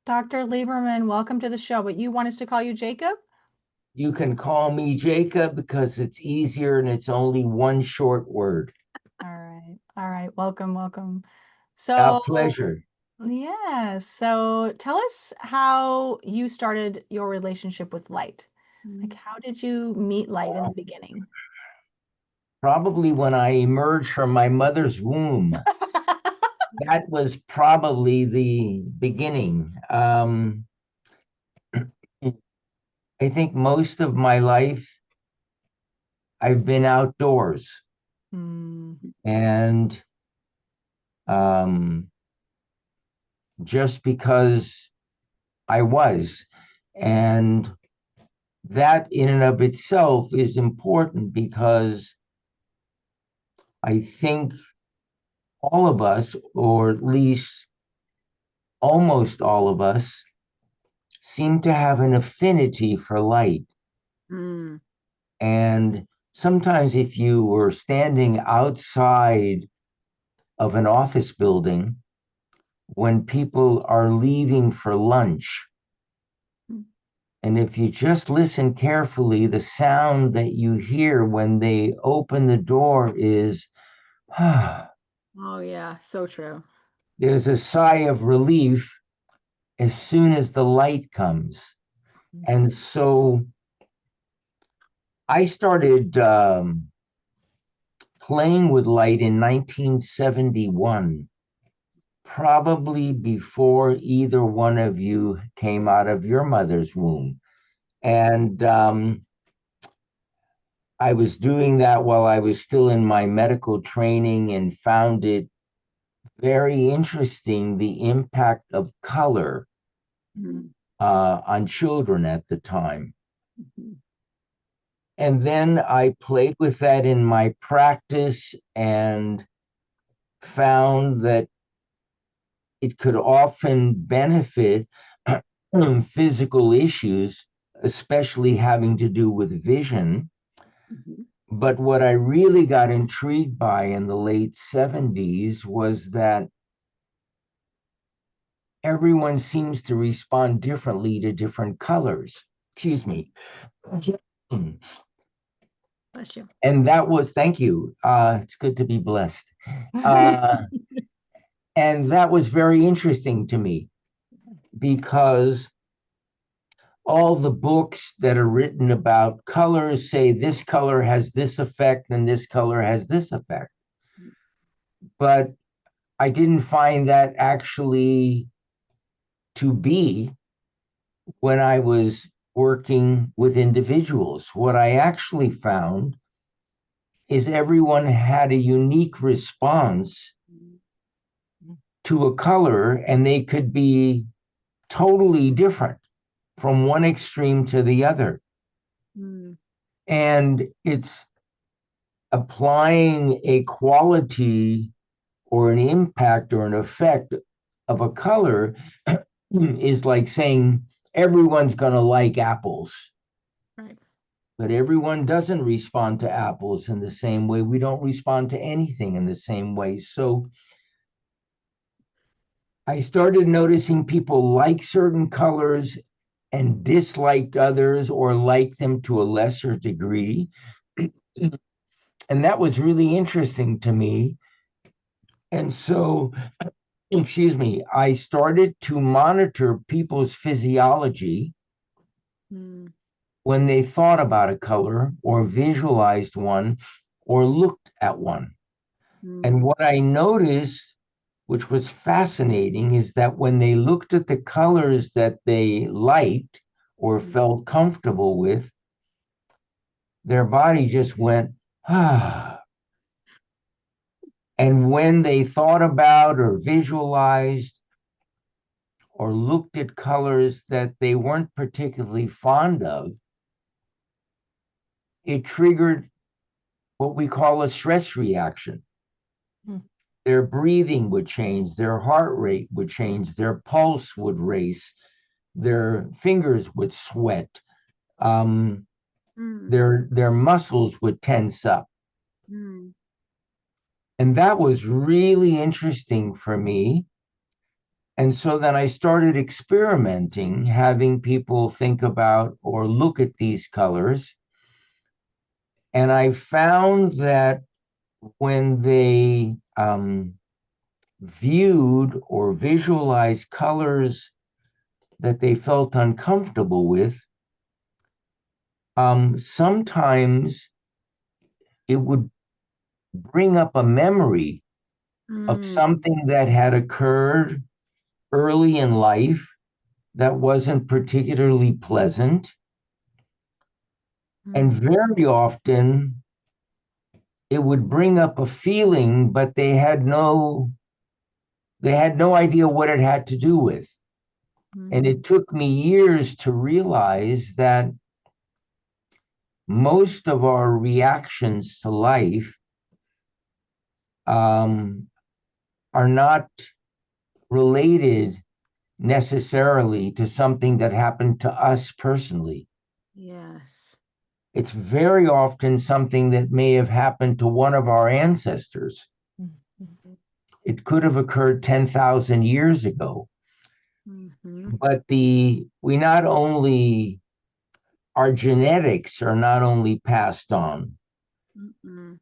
Dr. Lieberman, welcome to the show. But you want us to call you Jacob? You can call me Jacob because it's easier and it's only one short word. All right. All right. Welcome, welcome. A So, pleasure. yeah. So tell us how you started your relationship with light. Like, how did you meet light in the beginning? Probably when I emerged from my mother's womb. That was probably the beginning. I think most of my life I've been outdoors, Hmm. and um, just because I was. And that in and of itself is important because I think all of us, or at least almost all of us, seem to have an affinity for light. Mm. And sometimes, if you were standing outside of an office building when people are leaving for lunch, and if you just listen carefully, the sound that you hear when they open the door is, Oh, yeah. So true. there's a sigh of relief as soon as the light comes. And so I started playing with light in 1971, probably before either one of you came out of your mother's womb. And I was doing that while I was still in my medical training and found it very interesting, the impact of color Mhm. on children at the time. And then I played with that in my practice and found that it could often benefit physical issues, especially having to do with vision. Mhm. But what I really got intrigued by in the late 70s was that everyone seems to respond differently to different colors. Excuse me. Bless you. And that was, thank you. It's good to be blessed. Uh, and that was very interesting to me because all the books that are written about colors say this color has this effect and this color has this effect. But I didn't find that actually to be when I was working with individuals. What I actually found is everyone had a unique response to a color, and they could be totally different from one extreme to the other. Mm. And it's applying a quality or an impact or an effect of a color is like saying everyone's going to like apples, Right. but everyone doesn't respond to apples in the same way. We don't respond to anything in the same way. So I started noticing people like certain colors and disliked others or liked them to a lesser degree. And that was really interesting to me. And so, excuse me, I started to monitor people's physiology Mm. when they thought about a color or visualized one or looked at one. And Mm. what I noticed, which was fascinating, is that when they looked at the colors that they liked or felt comfortable with, their body just went, ah. And when they thought about or visualized or looked at colors that they weren't particularly fond of, it triggered what we call a stress reaction. Mm. Their breathing would change, their heart rate would change, their pulse would race, their fingers would sweat, um, Mm. their muscles would tense up. Mm. And that was really interesting for me. And so then I started experimenting, having people think about or look at these colors. And I found that when they viewed or visualized colors that they felt uncomfortable with, sometimes it would bring up a memory of Mm, something that had occurred early in life that wasn't particularly pleasant. And mm, very often it would bring up a feeling, but they had no idea what it had to do with. And mm, it took me years to realize that most of our reactions to life um, are not related necessarily to something that happened to us personally. yes. It's very often something that may have happened to one of our ancestors. Mhm. It could have occurred 10,000 years ago. Mm-hmm. But we not only, our genetics are not only passed on, Mm-mm.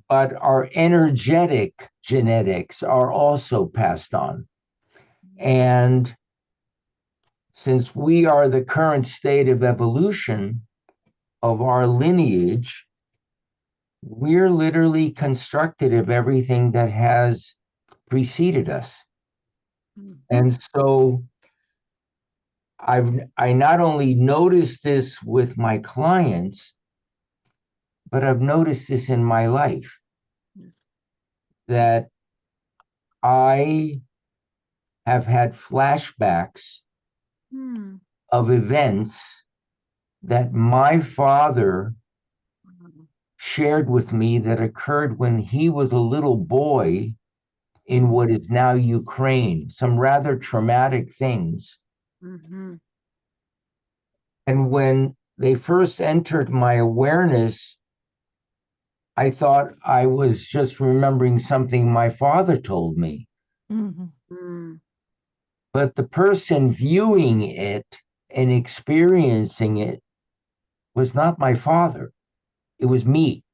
but our energetic genetics are also passed on. And since we are the current state of evolution of our lineage, we're literally constructed of everything that has preceded us. Mm-hmm. And so I not only noticed this with my clients, but I've noticed this in my life Yes. that I have had flashbacks Mm. of events that my father Wow. shared with me that occurred when he was a little boy in Mm. what is now Ukraine, some rather traumatic things. Mm-hmm. And when they first entered my awareness, I thought I was just remembering something my father told me. Mhm. Mm. But the person viewing it and experiencing it was not my father, it was me.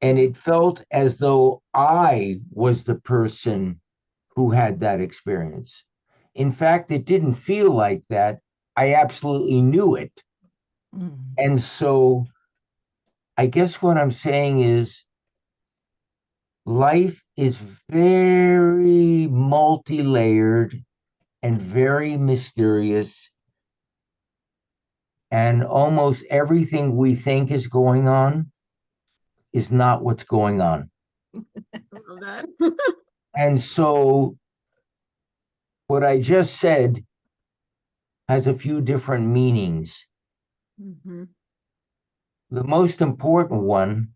And Mm. it felt as though I was the person who had that experience. In fact, it didn't feel like that. I absolutely knew it. Mhm. And so I guess what I'm saying is life is very multi layered and very mysterious. And almost everything we think is going on is not what's going on. I love that. And so what I just said has a few different meanings. Mm-hmm. The most important one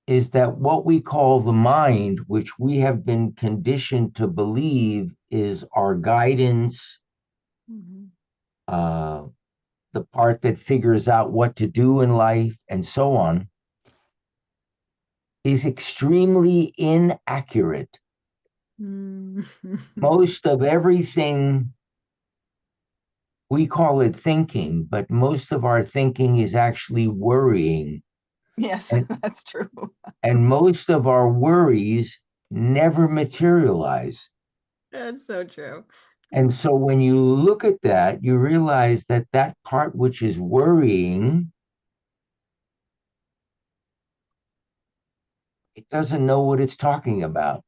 is that what we call the mind, which we have been conditioned to believe is our guidance, Mm-hmm. uh, the part that figures out what to do in life, and so on, is extremely inaccurate. Mm. Most of everything, we call it thinking, but most of our thinking is actually worrying. Yes, And, that's true. and most of our worries never materialize. That's so true. And so when you look at that, you realize that that part which is worrying, it doesn't know what it's talking about.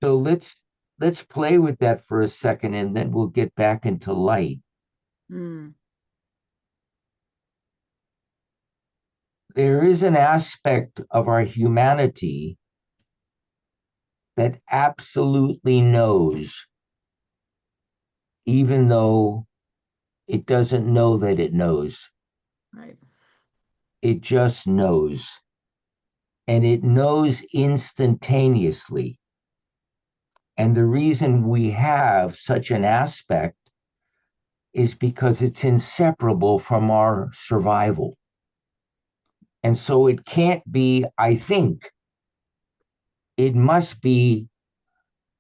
So let's play with that for a second and then we'll get back into light. Mm. There is an aspect of our humanity that absolutely knows, even though it doesn't know that it knows. Right. It just knows. And it knows instantaneously. And the reason we have such an aspect is because it's inseparable from our survival. And so it can't be, I think, it must be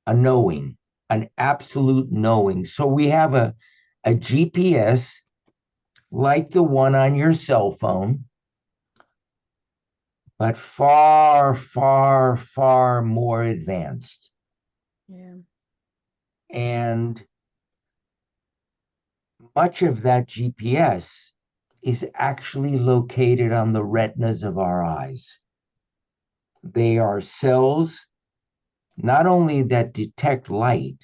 a knowing, an absolute knowing. So we have a GPS like the one on your cell phone, but far, far, far more advanced. Yeah. And much of that GPS is actually located on the retinas of our eyes. They are cells not only that detect light,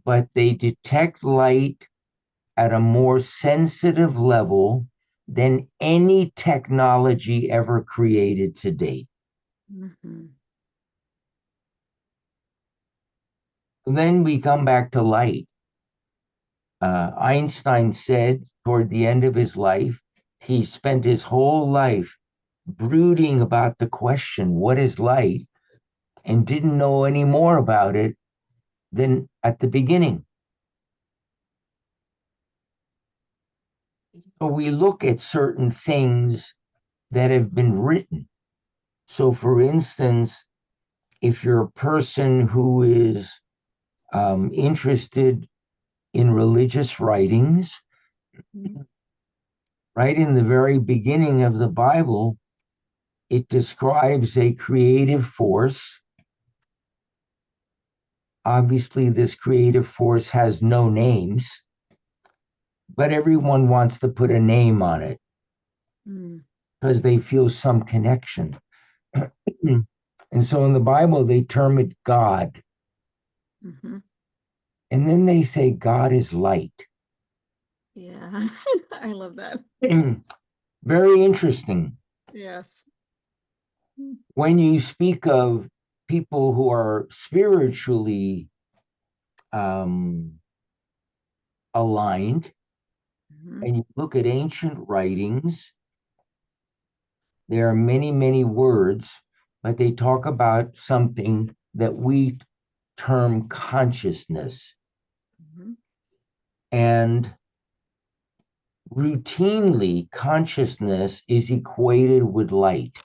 but they detect light at a more sensitive level than any technology ever created to date. Mm-hmm. Then we come back to light. Einstein said toward the end of his life, he spent his whole life brooding about the question, what is light? And didn't know any more about it than at the beginning. So we look at certain things that have been written. So, for instance, if you're a person who is interested in religious writings, Mm-hmm. right in the very beginning of the Bible, it describes a creative force. Obviously, this creative force has no names, but everyone wants to put a name on it because they feel some connection. And so in the Bible, they term it God. Mm-hmm. And then they say God is light. Yeah. I love that. Very interesting. Yes. When you speak of people who are spiritually aligned, Mm-hmm. and you look at ancient writings, there are many, many words, but they talk about something that we term consciousness. Mm-hmm. And routinely, consciousness is equated with light.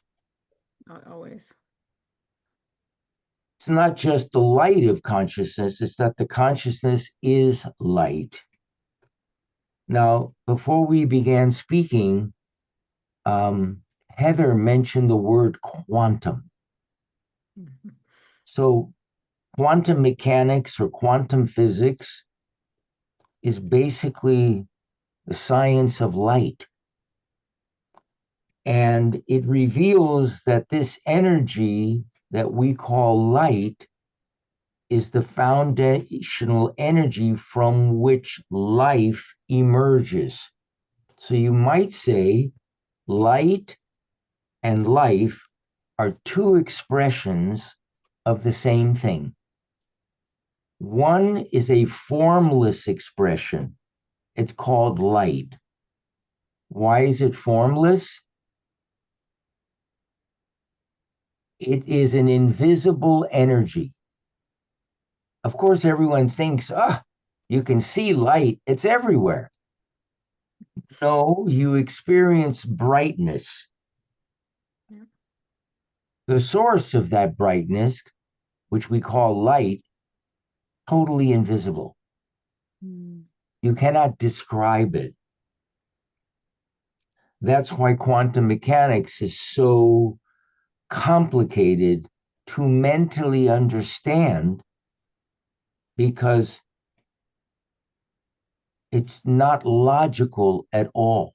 Always. It's not just the light of consciousness, it's that the consciousness is light. Now, before we began speaking, Heather mentioned the word quantum. Mm-hmm. So, quantum mechanics or quantum physics is basically the science of light. And it reveals that this energy that we call light is the foundational energy from which life emerges. So you might say light and life are two expressions of the same thing. One is a formless expression. It's called light. Why is it formless? It is an invisible energy. Of course, everyone thinks, you can see light, it's everywhere. No, you experience brightness. Yeah. The source of that brightness, which we call light, totally invisible. Mm. You cannot describe it. That's why quantum mechanics is so complicated to mentally understand, because it's not logical at all,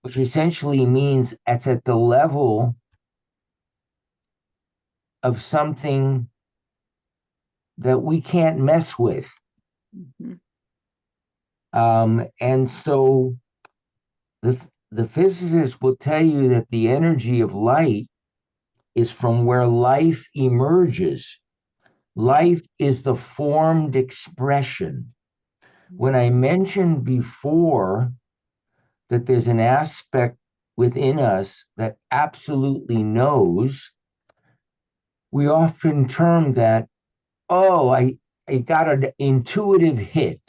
which essentially means it's at the level of something that we can't mess with. Mm-hmm. And so the physicists will tell you that the energy of light is from where life emerges. Life is the formed expression. When I mentioned before that there's an aspect within us that absolutely knows, we often term that, I got an intuitive hit.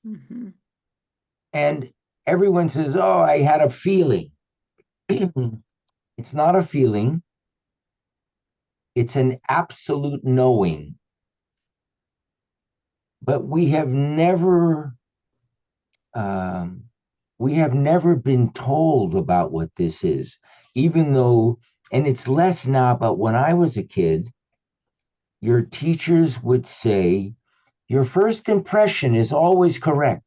Mm-hmm. And everyone says, I had a feeling. It's not a feeling. It's an absolute knowing. But um, we have never been told about what this is, even though, and it's less now, but when I was a kid, your teachers would say, your first impression is always correct.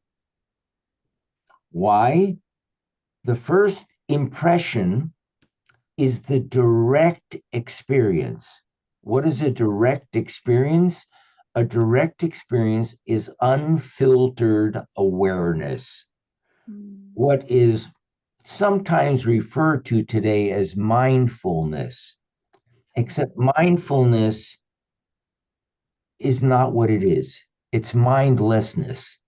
Why? The first impression is the direct experience. What is a direct experience? A direct experience is unfiltered awareness. What is sometimes referred to today as mindfulness, except mindfulness is not what it is. It's mindlessness.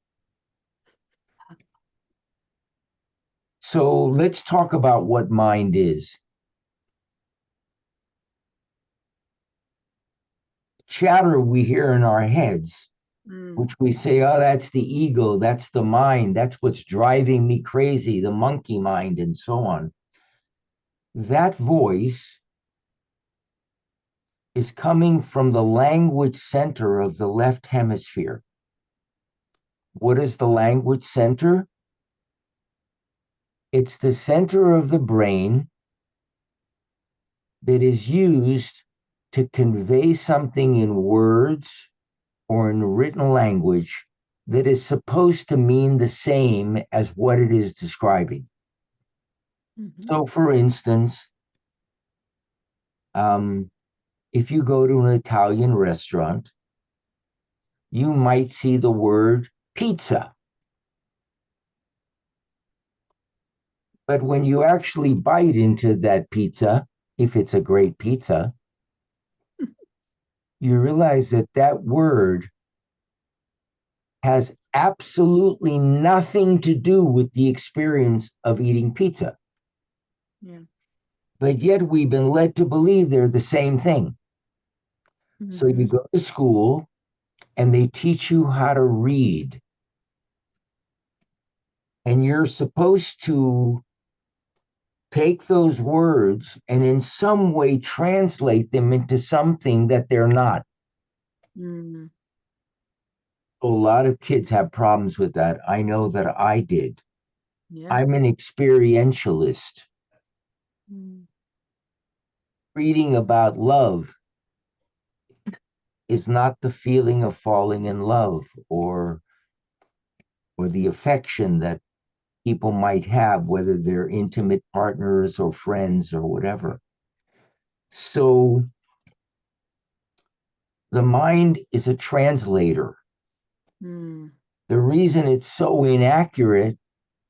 So let's talk about what mind is. Chatter we hear in our heads, which we say, oh, that's the ego, that's the mind, that's what's driving me crazy, the monkey mind, and so on. That voice is coming from the language center of the left hemisphere. What is the language center? It's the center of the brain that is used to convey something in words or in written language that is supposed to mean the same as what it is describing. So, for instance, if you go to an Italian restaurant, you might see the word pizza. But when you actually bite into that pizza, if it's a great pizza, you realize that that word has absolutely nothing to do with the experience of eating pizza. Yeah. But yet we've been led to believe they're the same thing. So you go to school and they teach you how to read. And you're supposed to take those words and in some way translate them into something that they're not. A lot of kids have problems with that. I know that I did. Yeah. I'm an experientialist. Reading about love is not the feeling of falling in love or the affection that people might have, whether they're intimate partners or friends or whatever. So the mind is a translator. The reason it's so inaccurate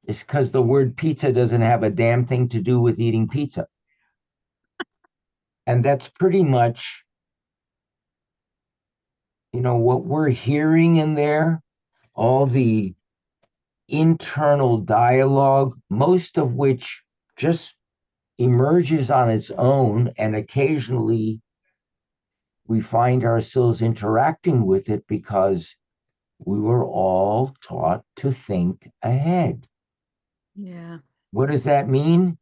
is because the word pizza doesn't have a damn thing to do with eating pizza. And that's pretty much, what we're hearing in there, all the internal dialogue, most of which just emerges on its own, and occasionally we find ourselves interacting with it because we were all taught to think ahead. Yeah. What does that mean?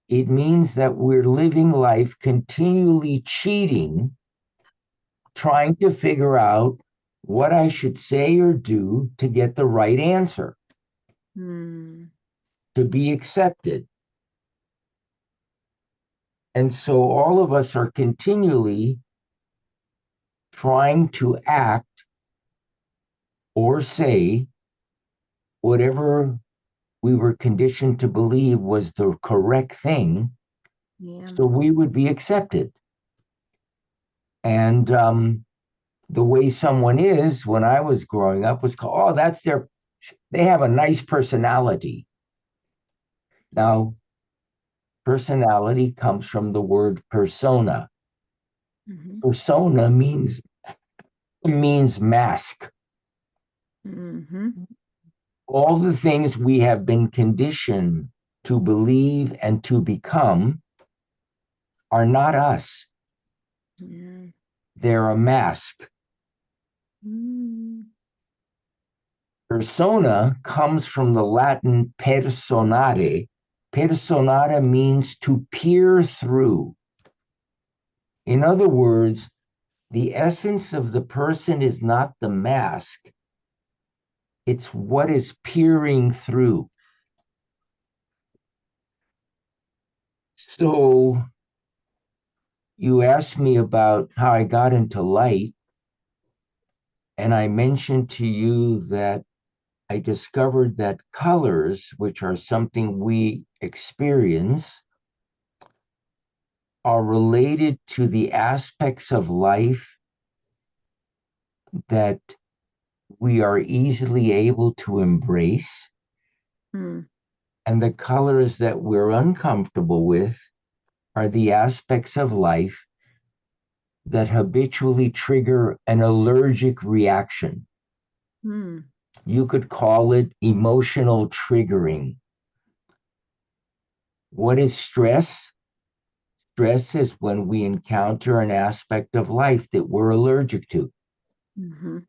It means that we're living life continually cheating, trying to figure out what I should say or do to get the right answer, to be accepted. And so all of us are continually trying to act or say whatever we were conditioned to believe was the correct thing, so we would be accepted. And the way someone is when I was growing up was called, oh, they have a nice personality. Now, personality comes from the word persona. Persona means mask. All the things we have been conditioned to believe and to become are not us. They're a mask. Persona comes from the Latin personare. Personare means to peer through. In other words, the essence of the person is not the mask, it's what is peering through. So you asked me about how I got into light, and I mentioned to you that I discovered that colors, which are something we experience, are related to the aspects of life that we are easily able to embrace, Mm. and the colors that we're uncomfortable with are the aspects of life that habitually trigger an allergic reaction. Mm. You could call it emotional triggering. What is stress? Stress is when we encounter an aspect of life that we're allergic to. Mm-hmm.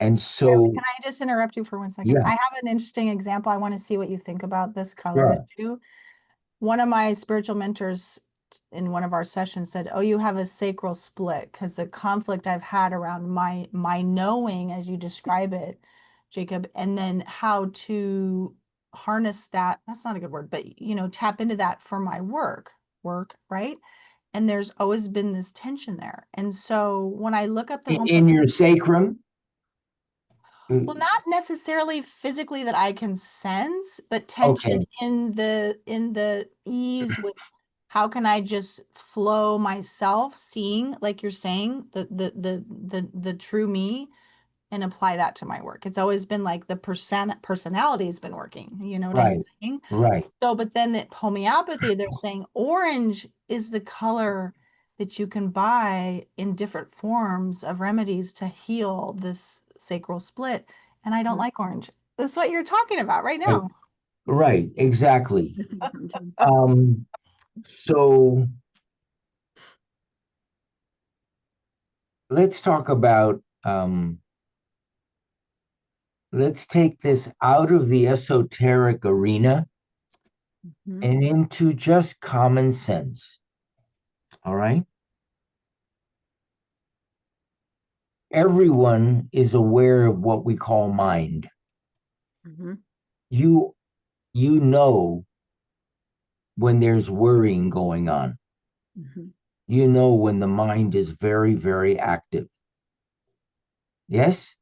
And so, Can I just interrupt you for 1 second? yeah, I have an interesting example. I want to see what you think about this color sure. issue. One of my spiritual mentors in one of our sessions said, "Oh, you have a sacral split because the conflict I've had around my knowing, as you describe it, Jacob, and then how to harness that. That's not a good word, but tap into that for my work, right? And there's always been this tension there. And so when I look up the In your sacrum, well, not necessarily physically that I can sense, but tension okay, in the ease with how can I just flow myself, seeing, like you're saying, the true me and apply that to my work. It's always been like the personality has been working. You know what I'm right, saying? right. So, but then the homeopathy, they're saying orange is the color that you can buy in different forms of remedies to heal this sacral split. And I don't like orange. This is what you're talking about right Right, now. right, exactly. I was thinking something too. Um, so let's talk about, let's take this out of the esoteric arena Mm-hmm. and into just common sense. All right. Everyone is aware of what we call mind. Mm-hmm. You you know when there's worrying going on. Mm-hmm. You know when the mind is very, very active. Yes?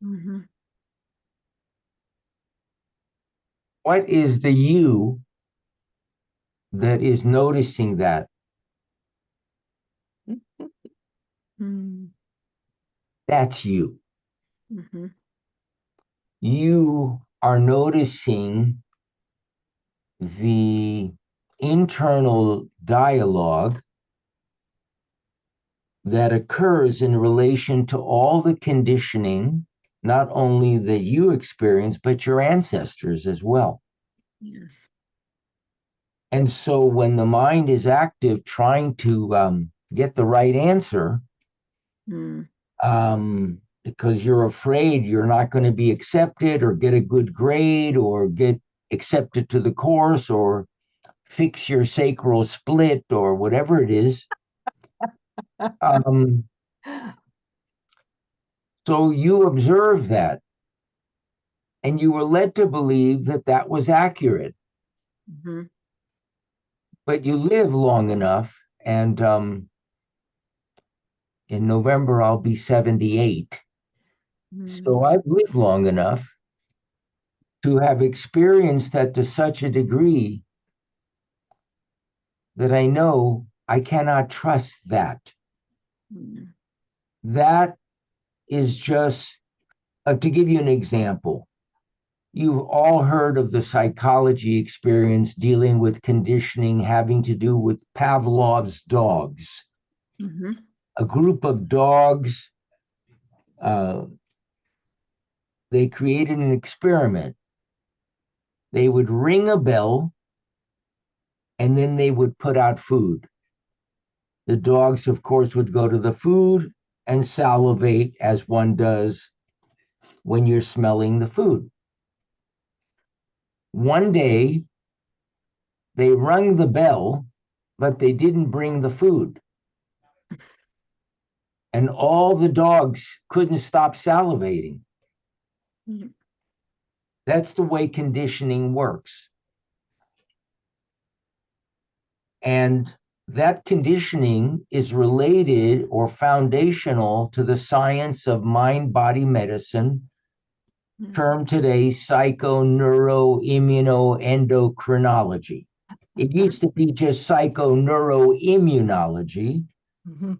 Mm-hmm. What is the you that is noticing that? That's you. Mm-hmm. You are noticing the internal dialogue that occurs in relation to all the conditioning, not only that you experience, but your ancestors as well. Yes. And so when the mind is active trying to get the right answer, Mm. because you're afraid you're not going to be accepted or get a good grade or get accepted to the course or fix your sacral split or whatever it is. Um, so you observe that and you were led to believe that that was accurate, Mm-hmm. but you live long enough. And in November, I'll be 78. So Mm. I've lived long enough to have experienced that to such a degree that I know I cannot trust that. Mm. That is just, to give you an example, you've all heard of the psychology experience dealing with conditioning having to do with Pavlov's dogs. Mm-hmm. A group of dogs, uh, they created an experiment. They would ring a bell and then they would put out food. The dogs, of course, would go to the food and salivate as one does when you're smelling the food. One day, they rung the bell, but they didn't bring the food. and all the dogs couldn't stop salivating. Mhm. That's the way conditioning works. And that conditioning is related or foundational to the science of mind-body medicine, Mhm. termed today psychoneuroimmunoendocrinology. It used to be just psychoneuroimmunology, Mhm.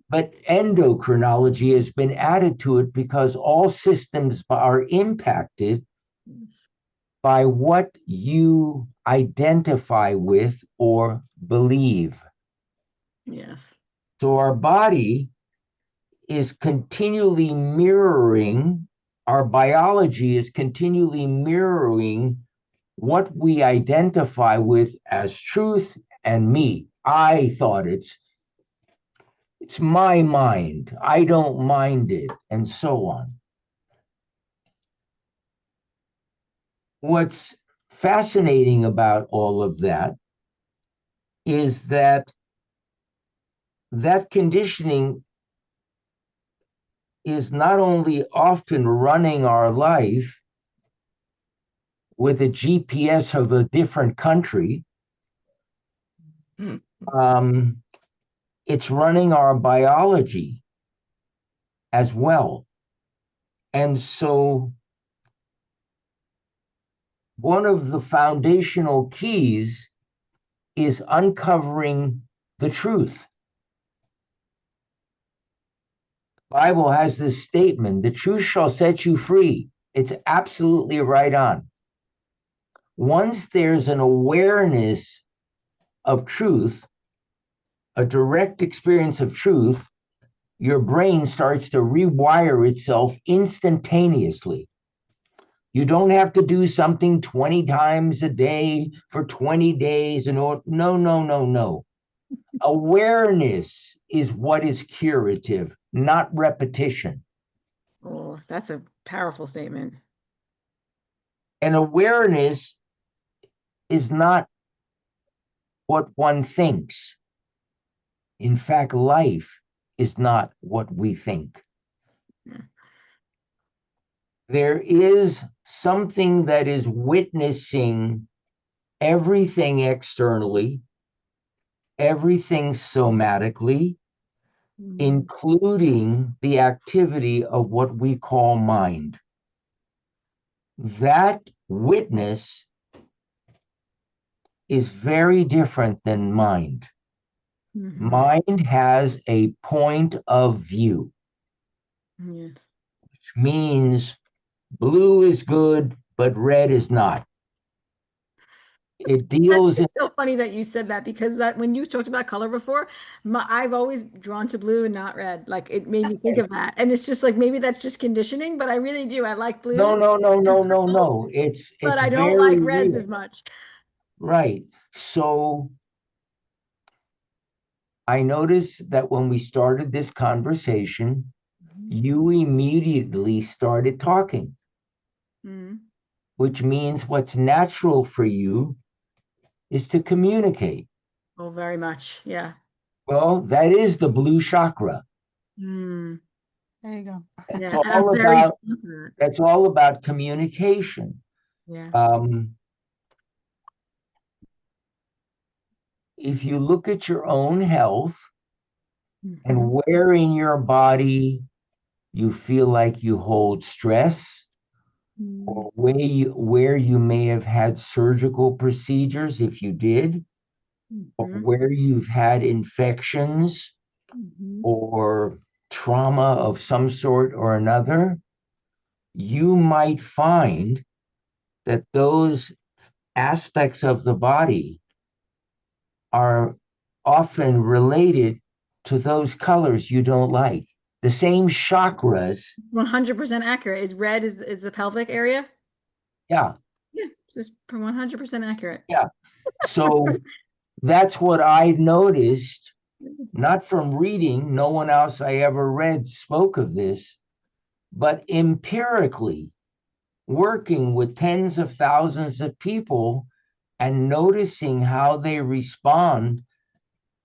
but endocrinology has been added to it because all systems are impacted by what you identify with or believe. Yes. So our body is continually mirroring, our biology is continually mirroring what we identify with as truth and me. I thought it's my mind. I don't mind it, and so on. What's fascinating about all of that is that that conditioning is not only often running our life with a GPS of a different country, it's running our biology as well. And so one of the foundational keys is uncovering the truth. The Bible has this statement, the truth shall set you free. It's absolutely right on. Once there's an awareness of truth, a direct experience of truth, your brain starts to rewire itself instantaneously. You don't have to do something 20 times a day for 20 days. No, no, no, no. Awareness is what is curative, not repetition. Oh, that's a powerful statement. And awareness is not what one thinks. In fact, life is not what we think. Yeah. There is something that is witnessing everything externally, everything somatically, Mhm. including the activity of what we call mind. That witness is very different than mind. Mhm. Mind has a point of view, Yes. which means blue is good, but red is not. It That's deals in, just so funny that you said that, because that when you talked about color before, I've always drawn to blue and not red. Like, it made me think of that. And it's just like, maybe that's just conditioning, but I really do. I like blue no, no, no, and no, no, purples, no. but It's I don't very like reds real. as much. Right. So I noticed that when we started this conversation, you immediately started talking, Mhm. which means what's natural for you is to communicate. Oh, very much. Yeah. Well, that is the blue chakra. Mm. There you go. It's Yeah. And I'm all very about drawn to that. that's all about communication. Yeah. If you look at your own health and Mhm. where in your body you feel like you hold stress, Mhm. or where you may have had surgical procedures if you did, or Mhm. where you've had infections Mhm. or trauma of some sort or another, you might find that those aspects of the body are often related to those colors you don't like. The same chakras, 100% accurate. Is red is the pelvic area? yeah, Yeah, it's 100% accurate. yeah. So that's what I noticed, not from reading, no one else I ever read spoke of this, but empirically working with tens of thousands of people and noticing how they respond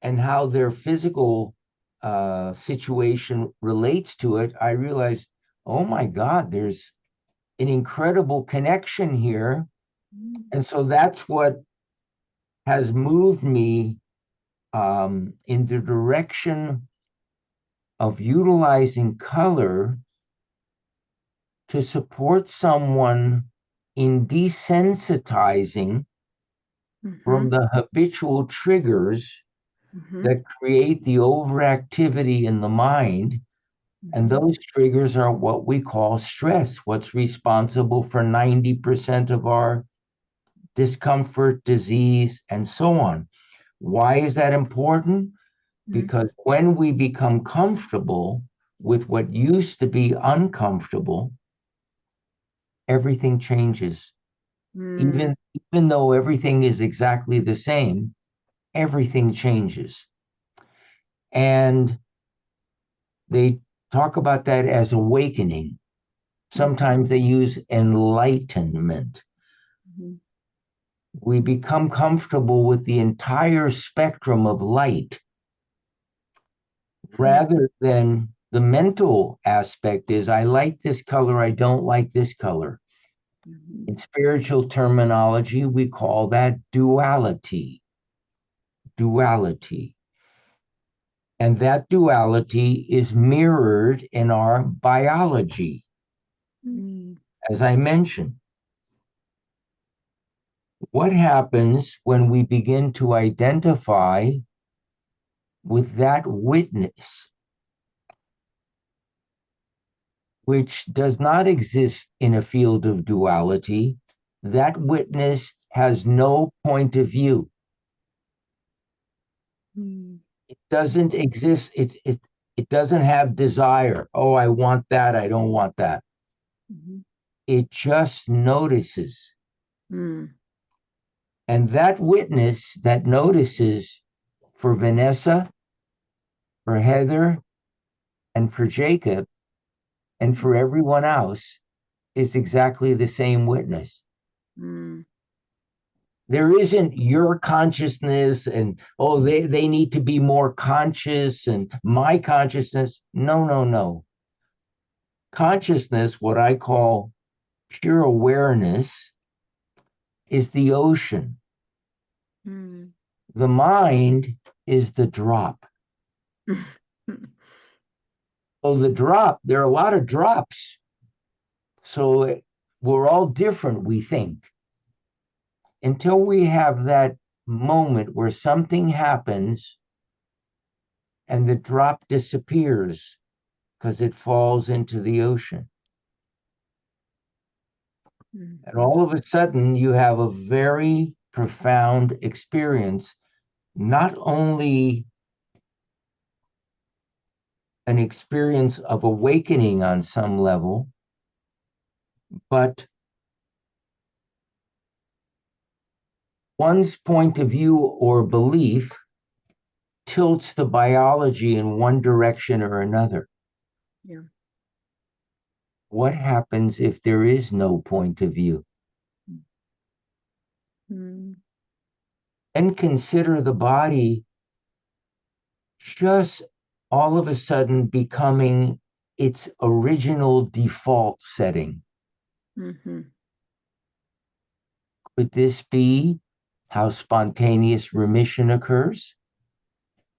and how their physical situation relates to it, I realize, oh my God, there's an incredible connection here. And so that's what has moved me in the direction of utilizing color to support someone in desensitizing from the habitual triggers that create the overactivity in the mind. And those triggers are what we call stress, what's responsible for 90% of our discomfort, disease, and so on. Why is that important? Because when we become comfortable with what used to be uncomfortable, everything changes. Even though everything is exactly the same, everything changes. And they talk about that as awakening. Sometimes they use enlightenment. We become comfortable with the entire spectrum of light rather than the mental aspect is, I like this color, I don't like this color. In spiritual terminology, we call that duality. Duality. And that duality is mirrored in our biology, as I mentioned. What happens when we begin to identify with that witness, which does not exist in a field of duality? That witness has no point of view. It doesn't exist. It doesn't have desire. Oh, I want that. I don't want that. It just notices. And that witness that notices for Vanessa, for Heather, and for Jacob, and for everyone else is exactly the same witness. There isn't your consciousness and, oh, they need to be more conscious and my consciousness. No, no, no. Consciousness, what I call pure awareness, is the ocean. The mind is the drop. So the drop, there are a lot of drops. So we're all different, we think. Until we have that moment where something happens and the drop disappears because it falls into the ocean. And all of a sudden, you have a very profound experience, not only an experience of awakening on some level, but one's point of view or belief tilts the biology in one direction or another. Yeah. What happens if there is no point of view? And consider the body just all of a sudden becoming its original default setting. Could this be how spontaneous remission occurs?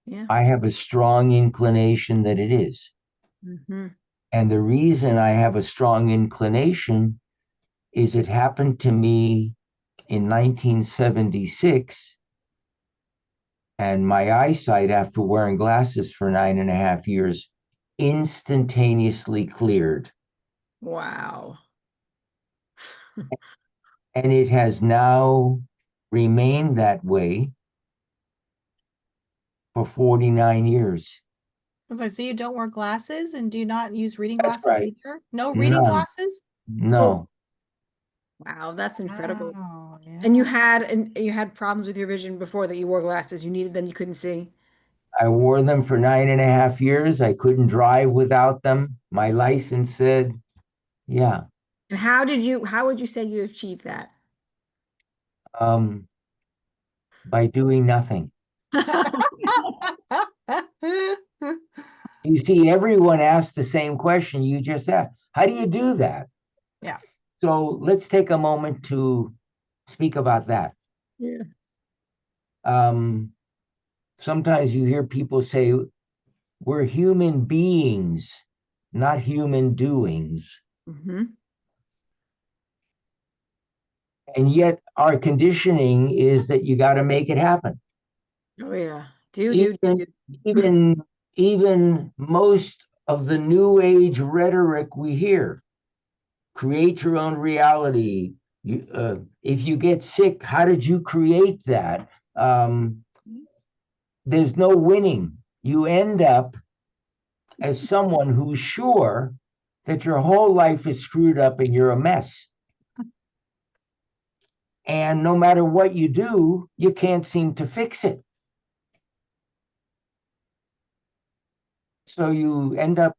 Yeah. I have a strong inclination that it is. And the reason I have a strong inclination is it happened to me in 1976, and my eyesight, after wearing glasses for 9.5 years, instantaneously cleared. Wow. And it has now remained that way for 49 years. As I see, you don't wear glasses, and do you not use reading That's glasses right. either? No reading None. glasses? No. Wow, that's incredible. Wow, And you yeah. had problems with your vision before that you wore glasses. You needed them, you couldn't see. I wore them for 9.5 years. I couldn't drive without them. My license said, yeah. And how would you say you achieved that? By doing nothing. you see, everyone asks the same question you just asked. How do you do that? Yeah. So let's take a moment to speak about that. Yeah. Sometimes you hear people say, we're human beings, not human doings. Mm-hmm. And yet our conditioning is that you got to make it happen. Oh yeah. Even, even most of the new age rhetoric we hear, create your own reality. If you get sick, how did you create that? There's no winning. You end up as someone who's sure that your whole life is screwed up and you're a mess. And no matter what you do, you can't seem to fix it. So you end up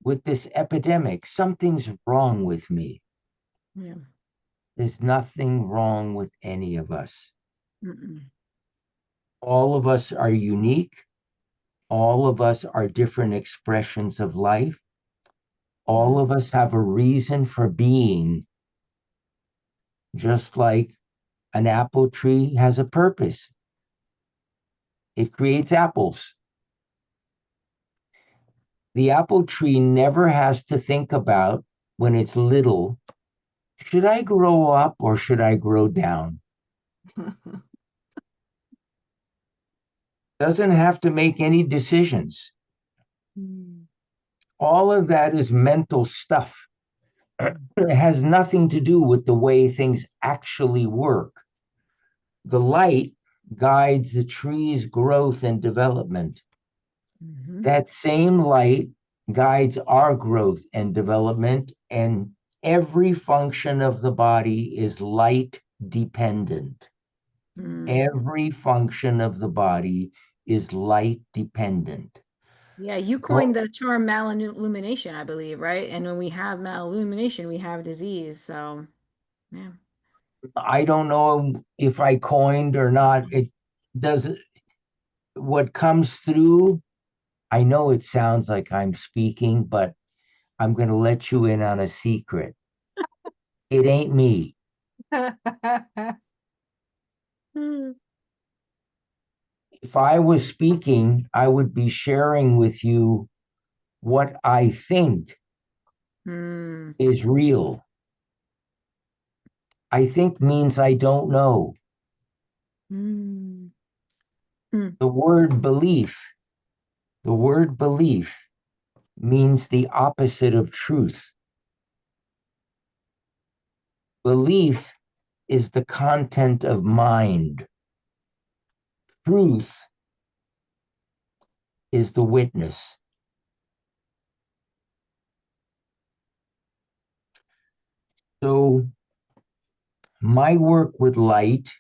with this epidemic. Something's wrong with me. Yeah. There's nothing wrong with any of us. Mm-mm. All of us are unique. All of us are different expressions of life. All of us have a reason for being, just like an apple tree has a purpose. It creates apples. The apple tree never has to think about, when it's little, should I grow up or should I grow down? Doesn't have to make any decisions. Mm. All of that is mental stuff. It has nothing to do with the way things actually work. The light guides the tree's growth and development. Mm-hmm. That same light guides our growth and development, and every function of the body is light dependent. Mm. Every function of the body is light dependent. Yeah, you coined the term malillumination, I believe, right? And when we have malillumination, we have disease. So, yeah. I don't know if I coined or not. It doesn't, what comes through, I know it sounds like I'm speaking, but I'm going to let you in on a secret. It ain't me. Mm. If I was speaking, I would be sharing with you what I think Mm. is real. I think means I don't know. Mm. Mm. The word belief means the opposite of truth. Belief is the content of mind. Truth is the witness. So my work with light,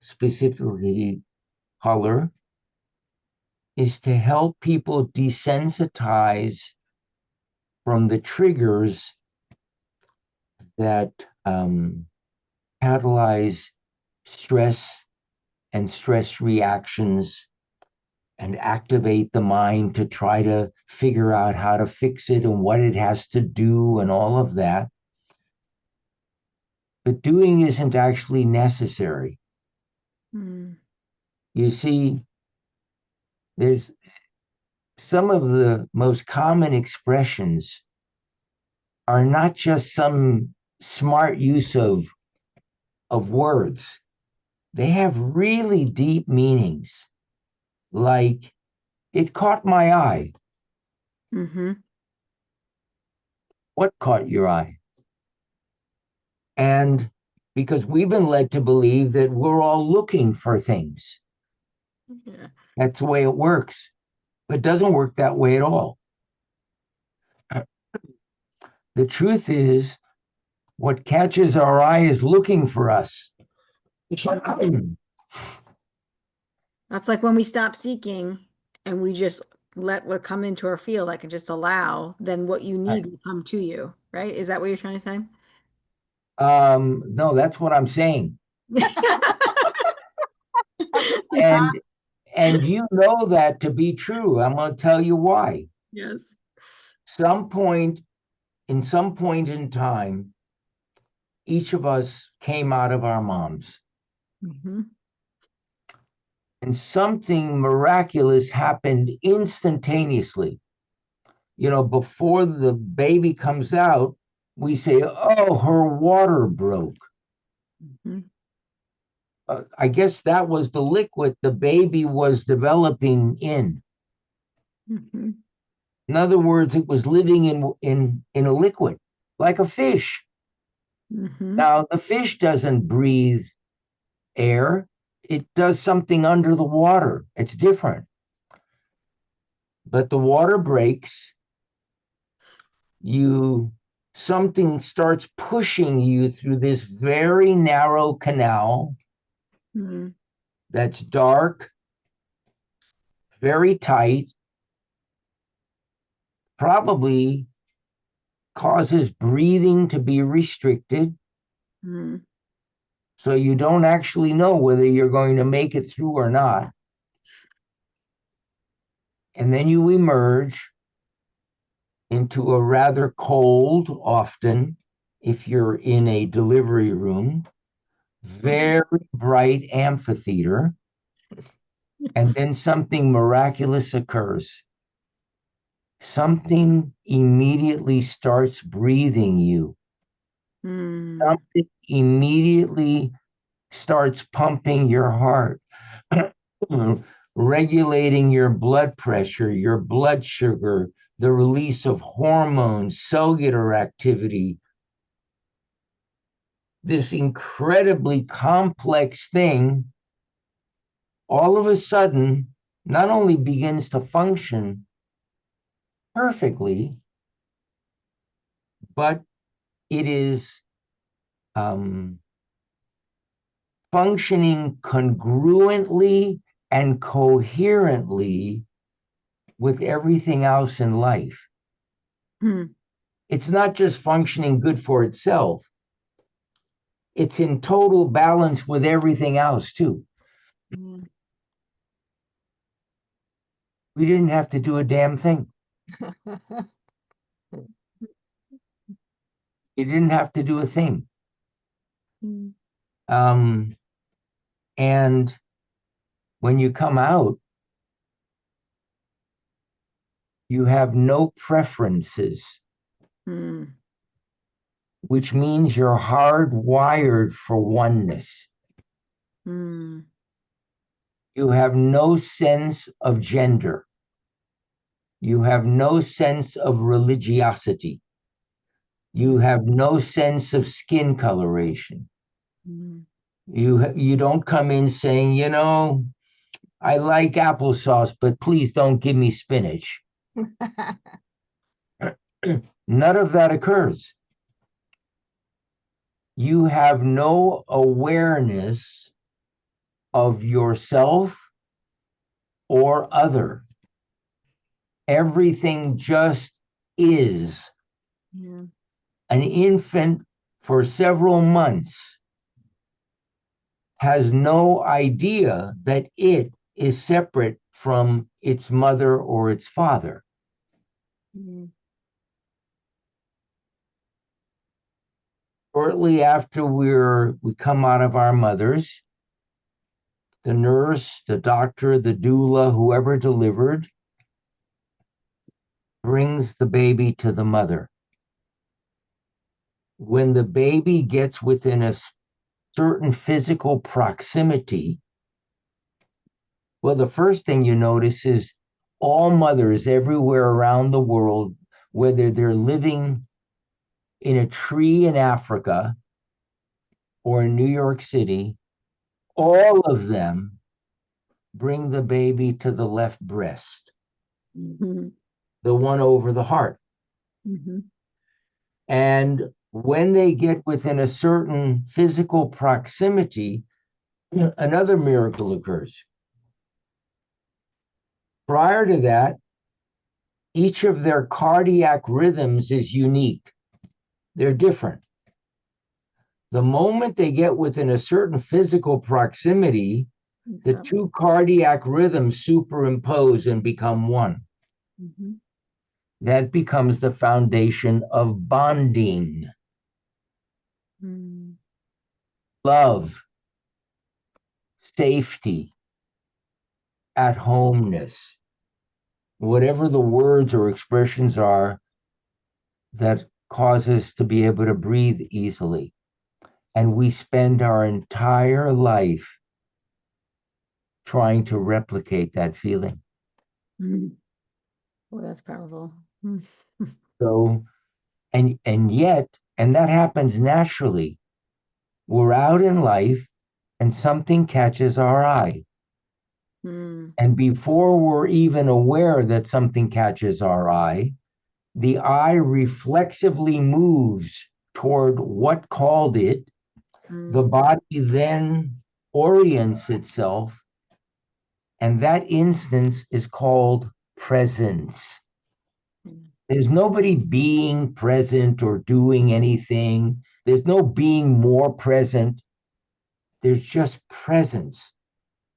specifically color, is to help people desensitize from the triggers that catalyze stress and stress reactions and activate the mind to try to figure out how to fix it and what it has to do and all of that. But doing isn't actually necessary. Mm. You see, there's some of the most common expressions are not just some smart use of words. They have really deep meanings, like, it caught my eye. Mm-hmm. What caught your eye? And because we've been led to believe that we're all looking for things. Yeah. That's the way it works. But it doesn't work that way at all. The truth is, what catches our eye is looking for us. That's like when we stop seeking and we just let what come into our field, like and just allow, then what you need will come to you, right? Is that what you're trying to say? No, that's what I'm saying. And And you know that to be true. I'm going to tell you why. Yes. Some point, some point in time, each of us came out of our moms. Mm-hmm. And something miraculous happened instantaneously. You know, before the baby comes out, we say, oh, her water broke. Mm-hmm. I guess that was the liquid the baby was developing in. Mm-hmm. In other words, it was living in a liquid, like a fish. Mm-hmm. Now, the fish doesn't breathe air. It does something under the water. It's different. But the water breaks, something starts pushing you through this very narrow canal Mm-hmm. that's dark, very tight, probably causes breathing to be restricted. Mm-hmm. So you don't actually know whether you're going to make it through or not. And then you emerge into a rather cold, often, if you're in a delivery room, very bright amphitheater. And then something miraculous occurs. Something immediately starts breathing you. Mm-hmm. Something immediately starts pumping your heart, regulating your blood pressure, your blood sugar, the release of hormones, cellular activity. This incredibly complex thing all of a sudden not only begins to function perfectly, but it is functioning congruently and coherently with everything else in life. Mm-hmm. It's not just functioning good for itself, it's in total balance with everything else, too. Mm-hmm. We didn't have to do a damn thing. You didn't have to do a thing. Um, and when you come out, you have no preferences, Mm-hmm. which means you're hardwired for oneness. Mm-hmm. You have no sense of gender. You have no sense of religiosity. You have no sense of skin coloration. Mm-hmm. You don't come in saying, you know, I like applesauce, but please don't give me spinach. None of that occurs. You have no awareness of yourself or other. Everything just is. Yeah. An infant for several months has no idea that it is separate from its mother or its father. Mm-hmm. Shortly after we come out of our mothers, the nurse, the doctor, the doula, whoever delivered, brings the baby to the mother. When the baby gets within a certain physical proximity, well, the first thing you notice is all mothers everywhere around the world, whether they're living in a tree in Africa or in New York City, all of them bring the baby to the left breast, Mm-hmm. the one over the heart. Mm-hmm. And when they get within a certain physical proximity, another miracle occurs. Prior to that, each of their cardiac rhythms is unique. They're different. The moment they get within a certain physical proximity, The So, two cardiac rhythms superimpose and become one. mhm. That becomes the foundation of bonding, Mm. love, safety, at homeness, whatever the words or expressions are that cause us to be able to breathe easily. And we spend our entire life trying to replicate that feeling. Mm. Boy, that's powerful. Mm. So, and yet, and that happens naturally. We're out in life and something catches our eye. Mm. And before we're even aware that something catches our eye, the eye reflexively moves toward what called it. The Mm. body then orients itself, and that instance is called presence. Mm. There's nobody being present or doing anything. There's no being more present. There's just presence,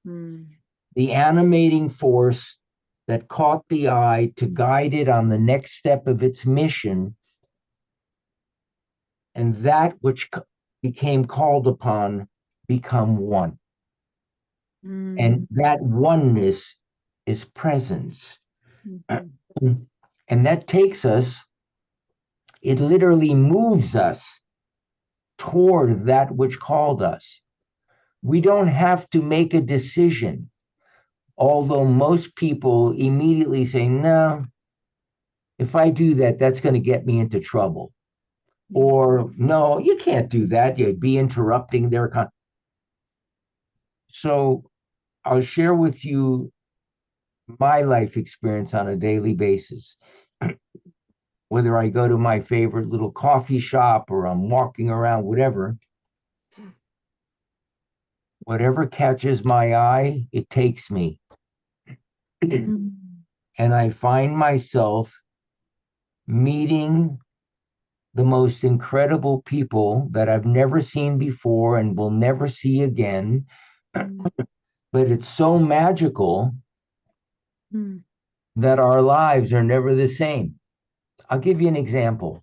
Mm. the animating force that caught the eye to guide it on the next step of its mission, and that which became called upon become one. And Mm. that oneness is presence. Mhm. And that takes us, it literally moves us toward that which called us. We don't have to make a decision, although most people immediately say, no, if I do that, that's going to get me into trouble. Or, no, you can't do that. You'd be interrupting their. So I'll share with you my life experience on a daily basis. Whether I go to my favorite little coffee shop or I'm walking around, whatever catches my eye, it takes me. Mm. And I find myself meeting the most incredible people that I've never seen before and will never see again. Mm. But it's so magical Mm. that our lives are never the same. I'll give you an example.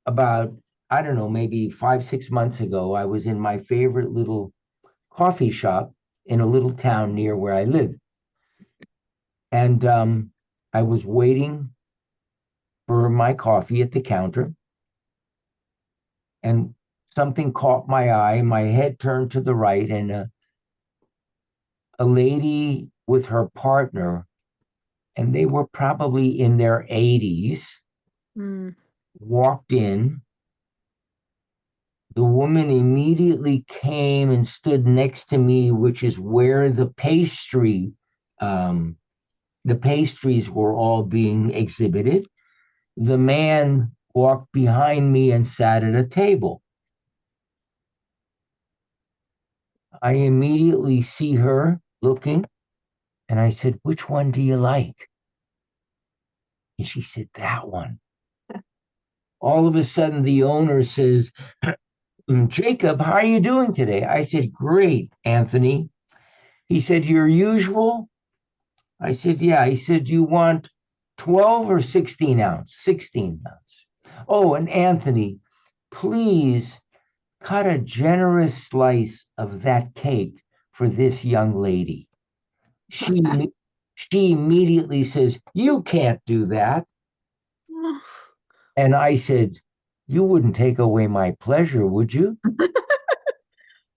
About, I don't know, maybe 5, 6 months ago, I was in my favorite little coffee shop in a little town near where I live. And I was waiting for my coffee at the counter, and something caught my eye. My head turned to the right, and a lady with her partner, and they were probably in their 80s, Mm. walked in. The woman immediately came and stood next to me, which is where um, the pastries were all being exhibited. The man walked behind me and sat at a table. I immediately see her looking, and I said, "Which one do you like?" And she said, "That one." All of a sudden, the owner says, "Jacob, how are you doing today?" I said, "Great, Anthony." He said, "Your usual?" I said, "Yeah." He said, "You want 12 or 16 ounce?" 16 ounce. "Oh, and Anthony, please cut a generous slice of that cake for this young lady." She she immediately says, "You can't do that." And I said, "You wouldn't take away my pleasure, would you?" I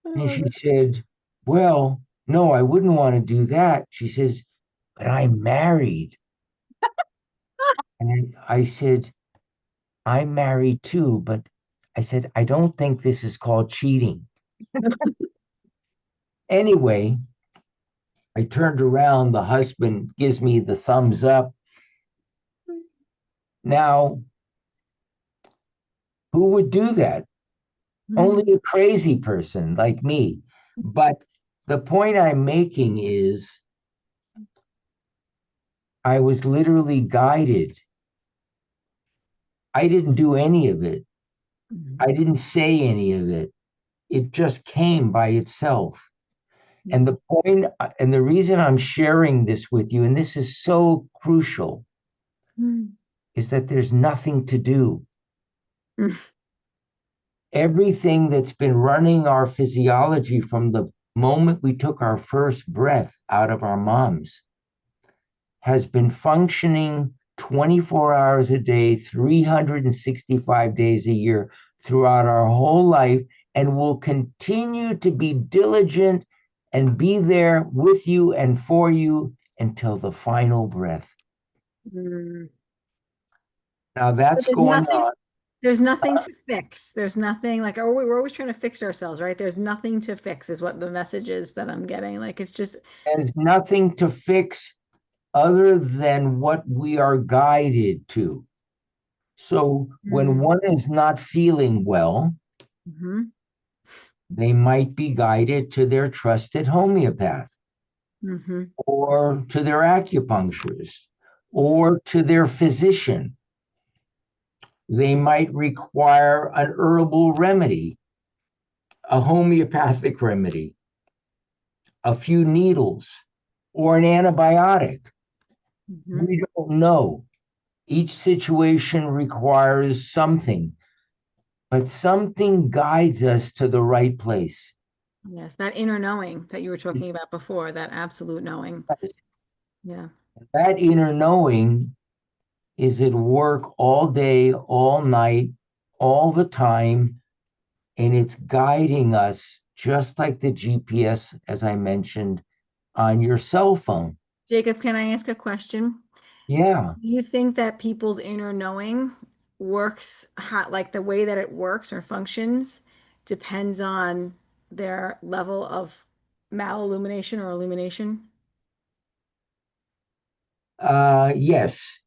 And love she it. said, "Well, no, I wouldn't want to do that." She says, "But I'm married." And I said, "I'm married too, but," I said, "I don't think this is called cheating." Anyway, I turned around. The husband gives me the thumbs up. Now, who would do that? Only Mm. a crazy person like me. But the point I'm making is I was literally guided. I didn't do any of it. Mhm. I didn't say any of it. It just came by itself. And the point, and the reason I'm sharing this with you, and this is so crucial, is that there's nothing to do. Everything that's been running our physiology from the moment we took our first breath out of our moms has been functioning 24 hours a day, 365 days a year throughout our whole life, and will continue to be diligent and be there with you and for you until the final breath. Now that's going on. There's nothing to fix. There's nothing like, oh, we're always trying to fix ourselves, right? There's nothing to fix is what the message is that I'm getting. Like, it's just. There's nothing to fix other than what we are guided to. So when one is not feeling well, they might be guided to their trusted homeopath, or to their acupuncturist, or to their physician. They might require an herbal remedy, a homeopathic remedy, a few needles, or an antibiotic. We don't know. Each situation requires something, but something guides us to the right place. Yes, that inner knowing that you were talking about before, that absolute knowing. Yeah. That inner knowing is at work all day, all night, all the time, and it's guiding us just like the GPS, as I mentioned, on your cell phone. Jacob, can I ask a question? Yeah. Do you think that people's inner knowing works, like the way that it works or functions depends on their level of malillumination or illumination? Yes.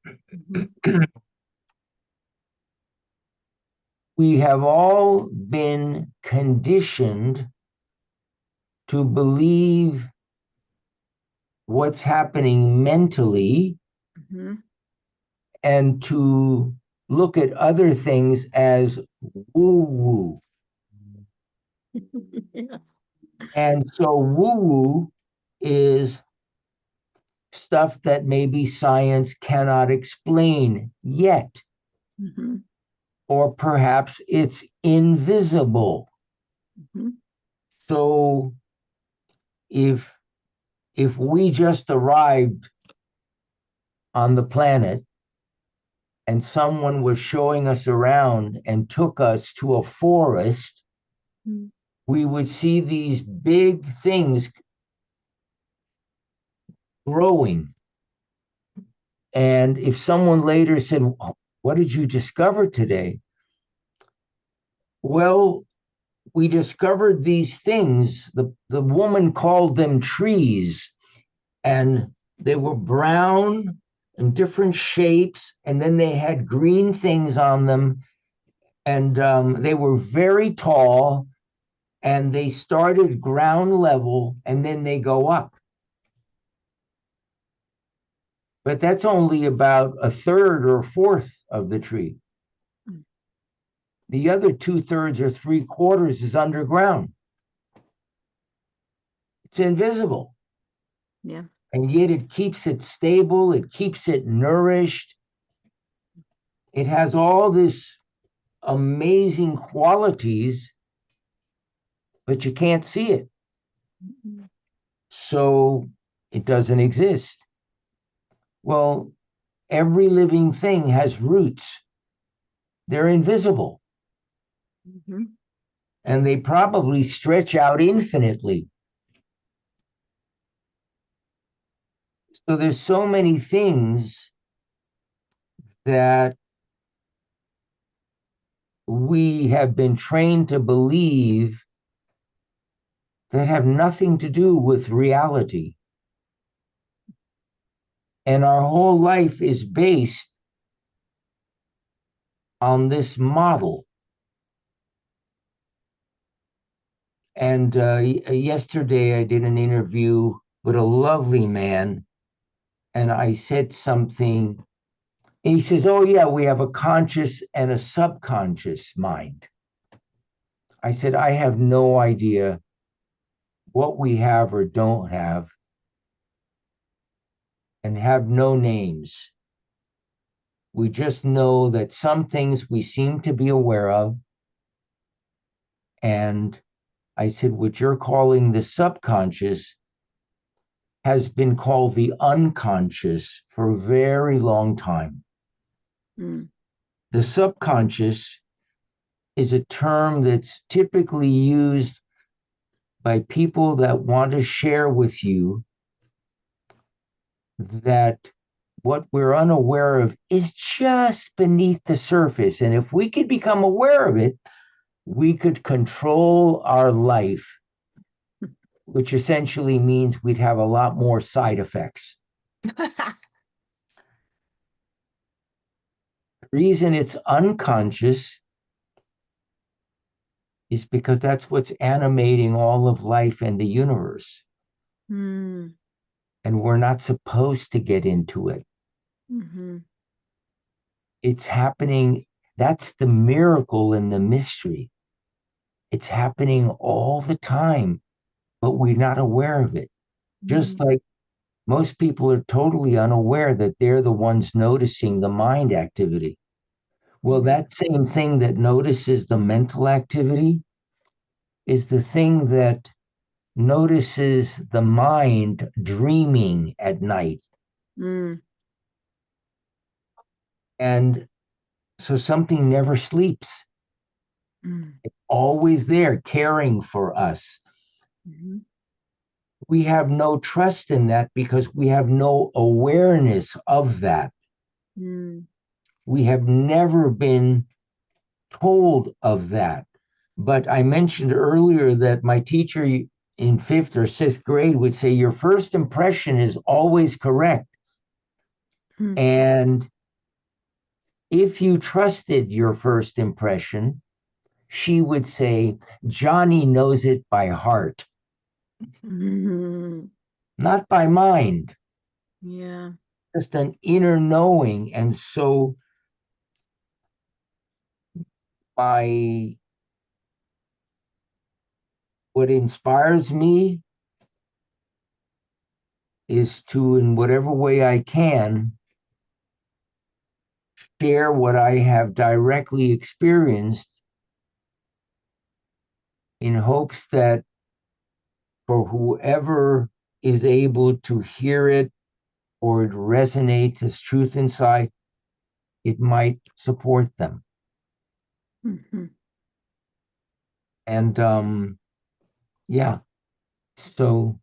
We have all been conditioned to believe what's happening mentally and to look at other things as woo-woo. And so woo-woo is stuff that maybe science cannot explain yet. Or perhaps it's invisible. So if we just arrived on the planet and someone was showing us around and took us to a forest, we would see these big things growing. And if someone later said, "What did you discover today?" Well, we discovered these things. The woman called them trees, and they were brown and different shapes, and then they had green things on them, and they were very tall, and they started ground level, and then they go up. But that's only about a third or a fourth of the tree. The other 2/3 or 3/4 is underground. It's invisible. Yeah. And yet it keeps it stable, it keeps it nourished. It has all this amazing qualities, but you can't see it. So it doesn't exist. Well, every living thing has roots. They're invisible. And they probably stretch out infinitely. So there's so many things that we have been trained to believe that have nothing to do with reality. And our whole life is based on this model. And yesterday I did an interview with a lovely man, and I said something, and he says, "Oh yeah, we have a conscious and a subconscious mind." I said, "I have no idea what we have or don't have, and have no names. We just know that some things we seem to be aware of. And I said, what you're calling the subconscious has been called the unconscious for a very long time. Mm. The subconscious is a term that's typically used by people that want to share with you that what we're unaware of is just beneath the surface. And if we could become aware of it, we could control our life, which essentially means we'd have a lot more side effects. The reason it's unconscious is because that's what's animating all of life and the universe. Mm. And we're not supposed to get into it. Mm-hmm. It's happening. That's the miracle and the mystery. It's happening all the time, but we're not aware of it. Just like most people are totally unaware that they're the ones noticing the mind activity. Well, that same thing that notices the mental activity is the thing that notices the mind dreaming at night. Mm. And so something never sleeps. Mm. It's always there caring for us. Mm-hmm. We have no trust in that because we have no awareness of that. Mm. We have never been told of that. But I mentioned earlier that my teacher in 5th or 6th grade would say, your first impression is always correct. Mm. And if you trusted your first impression, she would say, Johnny knows it by heart, Mm. not by mind, Yeah. just an inner knowing. And so what inspires me is to, in whatever way I can, share what I have directly experienced in hopes that for whoever is able to hear it or it resonates as truth inside, it might support them. Mm-hmm. And yeah, so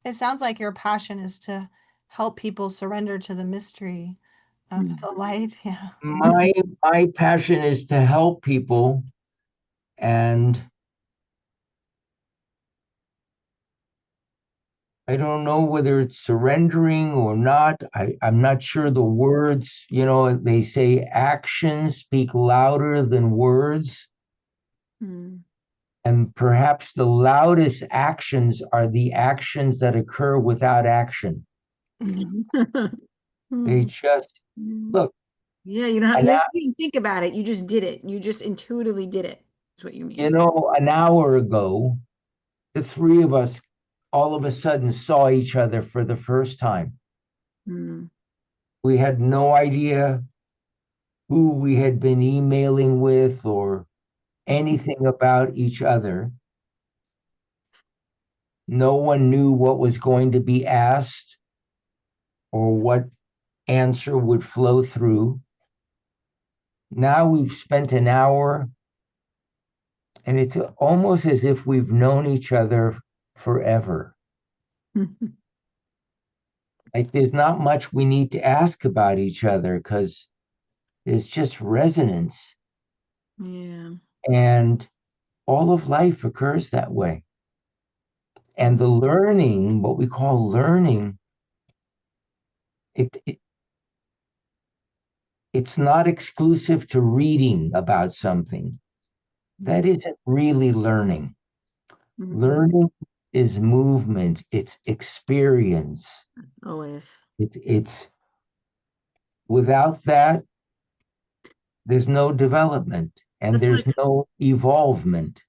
It sounds like your passion is to help people surrender to the mystery of the light. Yeah. my passion is to help people, and I don't know whether it's surrendering or not. I'm not sure the words, they say actions speak louder than words. Mm. And perhaps the loudest actions are the actions that occur without action. They just, look, Yeah, you don't have, an, you didn't even think about it. You just did it. You just intuitively did it. That's what you mean. an hour ago, the three of us all of a sudden saw each other for the first time. Mm. We had no idea who we had been emailing with or anything about each other. No one knew what was going to be asked or what answer would flow through. Now we've spent an hour, and it's almost as if we've known each other forever. Like there's not much we need to ask about each other because there's just resonance. Yeah. And all of life occurs that way. And the learning, what we call learning, it it's not exclusive to reading about something. That isn't really learning. Mhm. Learning is movement, it's experience. Always. It's without that, there's no development and That's there's like no evolvement.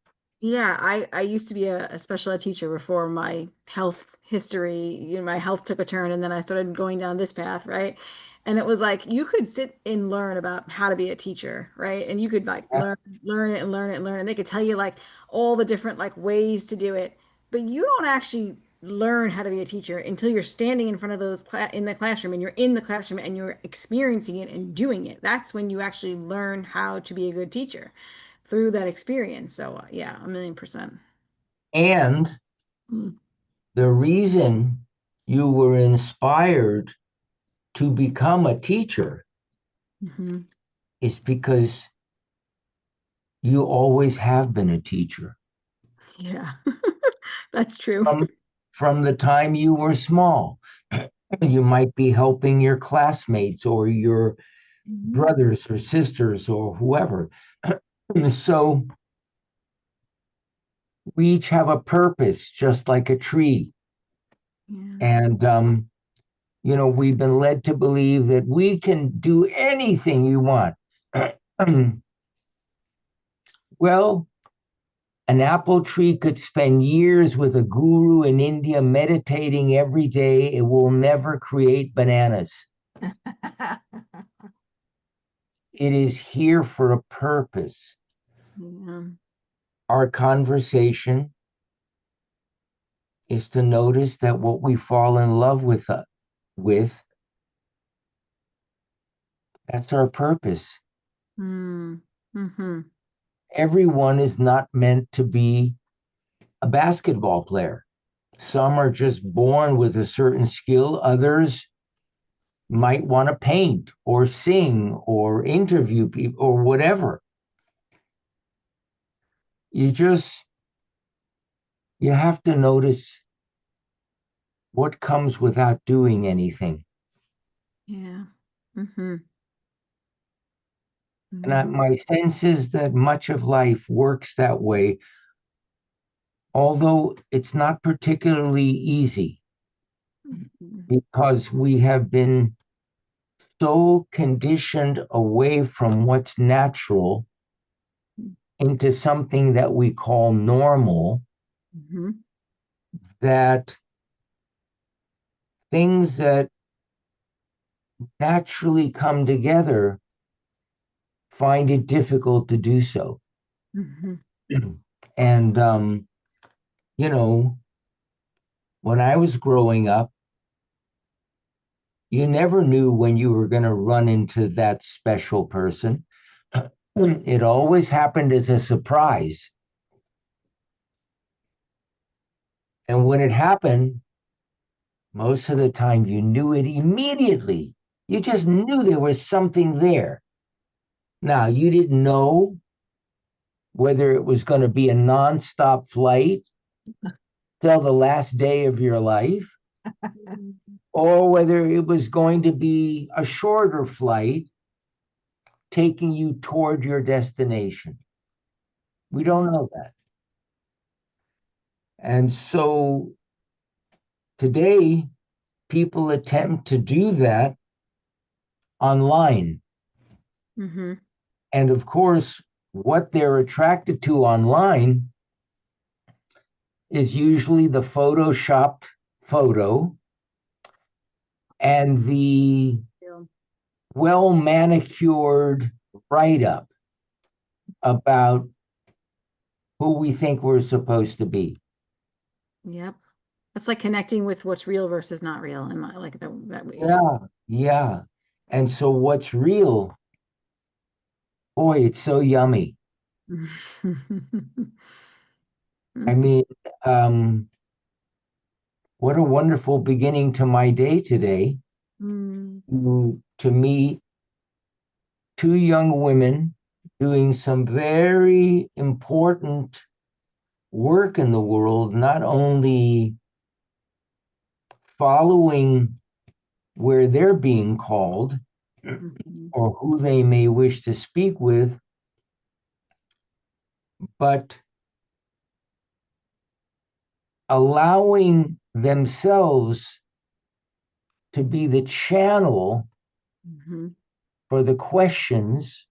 Yeah, I used to be a special ed teacher before my health history, my health took a turn and then I started going down this path, right? And it was like you could sit and learn about how to be a teacher, right? And you could like learn it and learn it and learn, and they could tell you like all the different like ways to do it, but you don't actually learn how to be a teacher until you're standing in front of those cla in the classroom and you're in the classroom and you're experiencing it and doing it. That's when you actually learn how to be a good teacher through that experience. So yeah, 1,000,000%. And Mm. the reason you were inspired to become a teacher Hmm. is because you always have been a teacher. Yeah, that's true. From the time you were small. You might be helping your classmates or your Mhm. brothers or sisters or whoever. So we each have a purpose, just like a tree. Yeah. And, we've been led to believe that we can do anything you want. Well, an apple tree could spend years with a guru in India meditating every day. It will never create bananas. It is here for a purpose. Yeah. Our conversation is to notice that what we fall in love with, that's our purpose. Mm. Hmm. Everyone is not meant to be a basketball player. Some are just born with a certain skill. Others might want to paint or sing or interview people or whatever. You have to notice what comes without doing anything. Yeah. Hmm. And Hmm. my sense is that much of life works that way, although it's not particularly easy because we have been so conditioned away from what's natural into something that we call normal Hmm. that things that naturally come together find it difficult to do so. Hmm. And, you know, when I was growing up, you never knew when you were going to run into that special person. It always happened as a surprise. And when it happened, most of the time you knew it immediately. You just knew there was something there. Now, you didn't know whether it was going to be a nonstop flight till the last day of your life, or whether it was going to be a shorter flight taking you toward your destination. We Yeah. don't know that. And so today, people attempt to do that online. Hmm. And of course, what they're attracted to online is usually the photoshopped photo and the well manicured write up about who we think we're supposed to be. Yep. That's like connecting with what's real versus not real, and like that way. Yeah, yeah. And so what's real, boy, it's so yummy. I mean, um, what a wonderful beginning to my day today Mm. to meet two young women doing some very important work in the world, not only following where they're being called Mhm. or who they may wish to speak with, but allowing themselves to be the channel Mhm. for the questions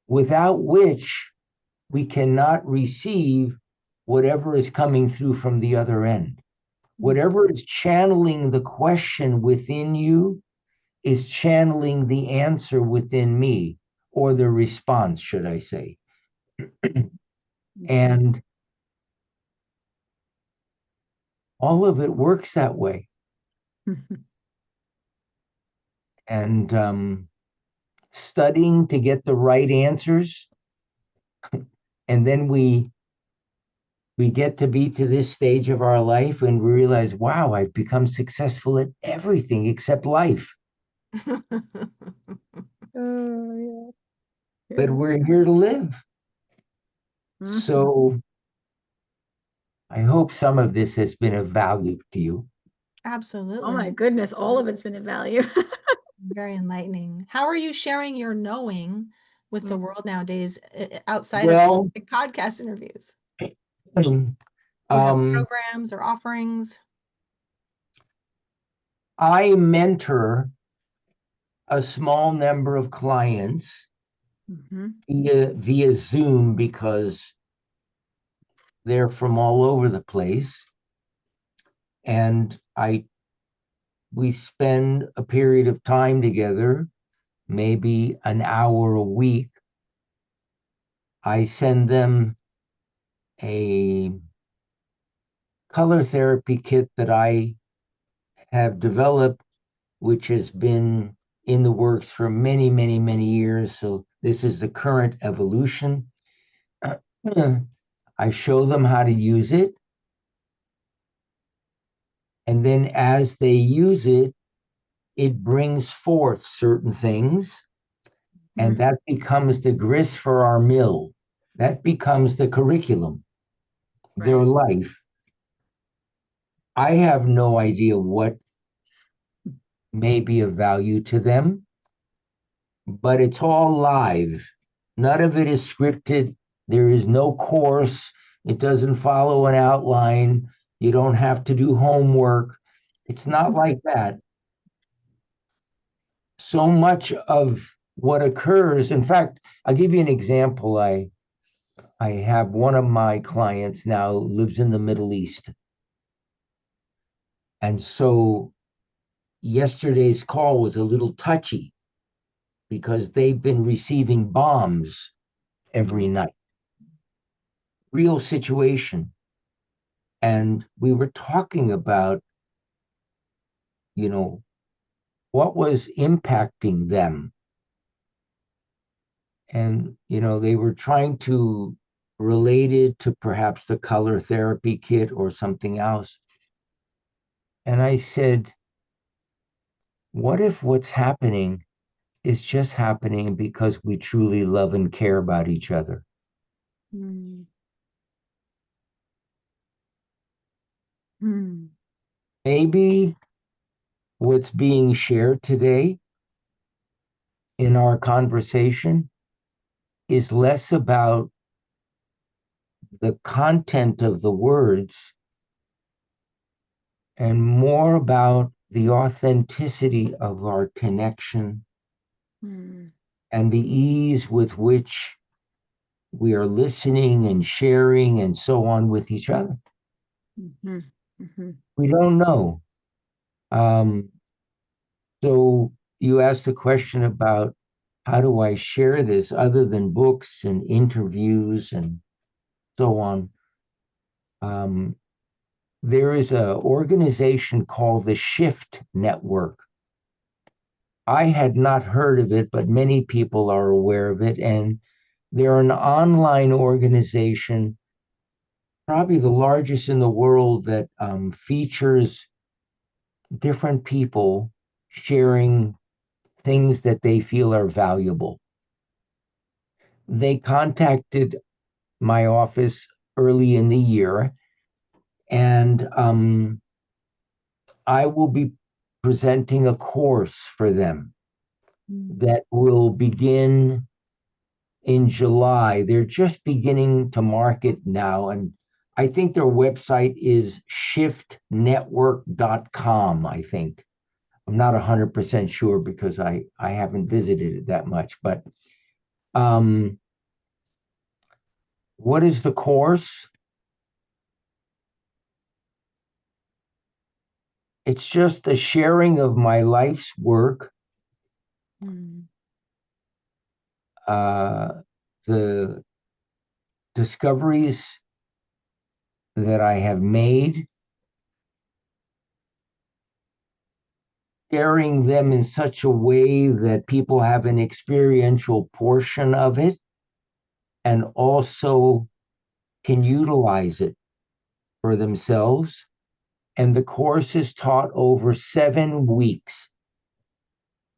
without which we cannot receive whatever is coming through from the other end. Whatever is channeling the question within you is channeling the answer within me, or the response, should I say. And all of it works that way. And studying to get the right answers, and then we get to be to this stage of our life and we realize, wow, I've become successful at everything except life. Oh, yeah. But we're here to live. Mhm. So I hope some of this has been of value to you. Absolutely. Oh my goodness, all of it's been of value. Very enlightening. How are you sharing your knowing with the world nowadays outside Well, of like, podcast interviews? um, Do you have programs or offerings? I mentor a small number of clients via Zoom because they're from all over the place. And we spend a period of time together, maybe an hour a week. I send them a color therapy kit that I have developed, which has been in the works for many, many, many years. So this is the current evolution. I show them how to use it. And then as they use it, it brings forth certain things. And that becomes the grist for our mill. That becomes the curriculum, their Right. life. I have no idea what may be of value to them, but it's all live. None of it is scripted. There is no course. It doesn't follow an outline. You don't have to do homework. It's not like that. So much of what occurs, in fact, I'll give you an example. I have one of my clients now lives in the Middle East. And so yesterday's call was a little touchy because they've been receiving bombs every night. Real situation. And we were talking about, what was impacting them. And, they were trying to relate it to perhaps the color therapy kit or something else. And I said, what if what's happening is just happening because we truly love and care about each other? Maybe what's being shared today in our conversation is less about the content of the words and more about the authenticity of our connection and the ease with which we are listening and sharing and so on with each other. We don't know. So you asked the question about how do I share this other than books and interviews and so on. There is an organization called the Shift Network. I had not heard of it, but many people are aware of it. And they're an online organization, probably the largest in the world, that features different people sharing things that they feel are valuable. They contacted my office early in the year, and I will be presenting a course for them that will begin in July. They're just beginning to market now, and I think their website is shiftnetwork.com, I think. I'm not 100% sure because I haven't visited it that much, but What is the course? It's just the sharing of my life's work, the discoveries that I have made, sharing them in such a way that people have an experiential portion of it and also can utilize it for themselves. And the course is taught over 7 weeks.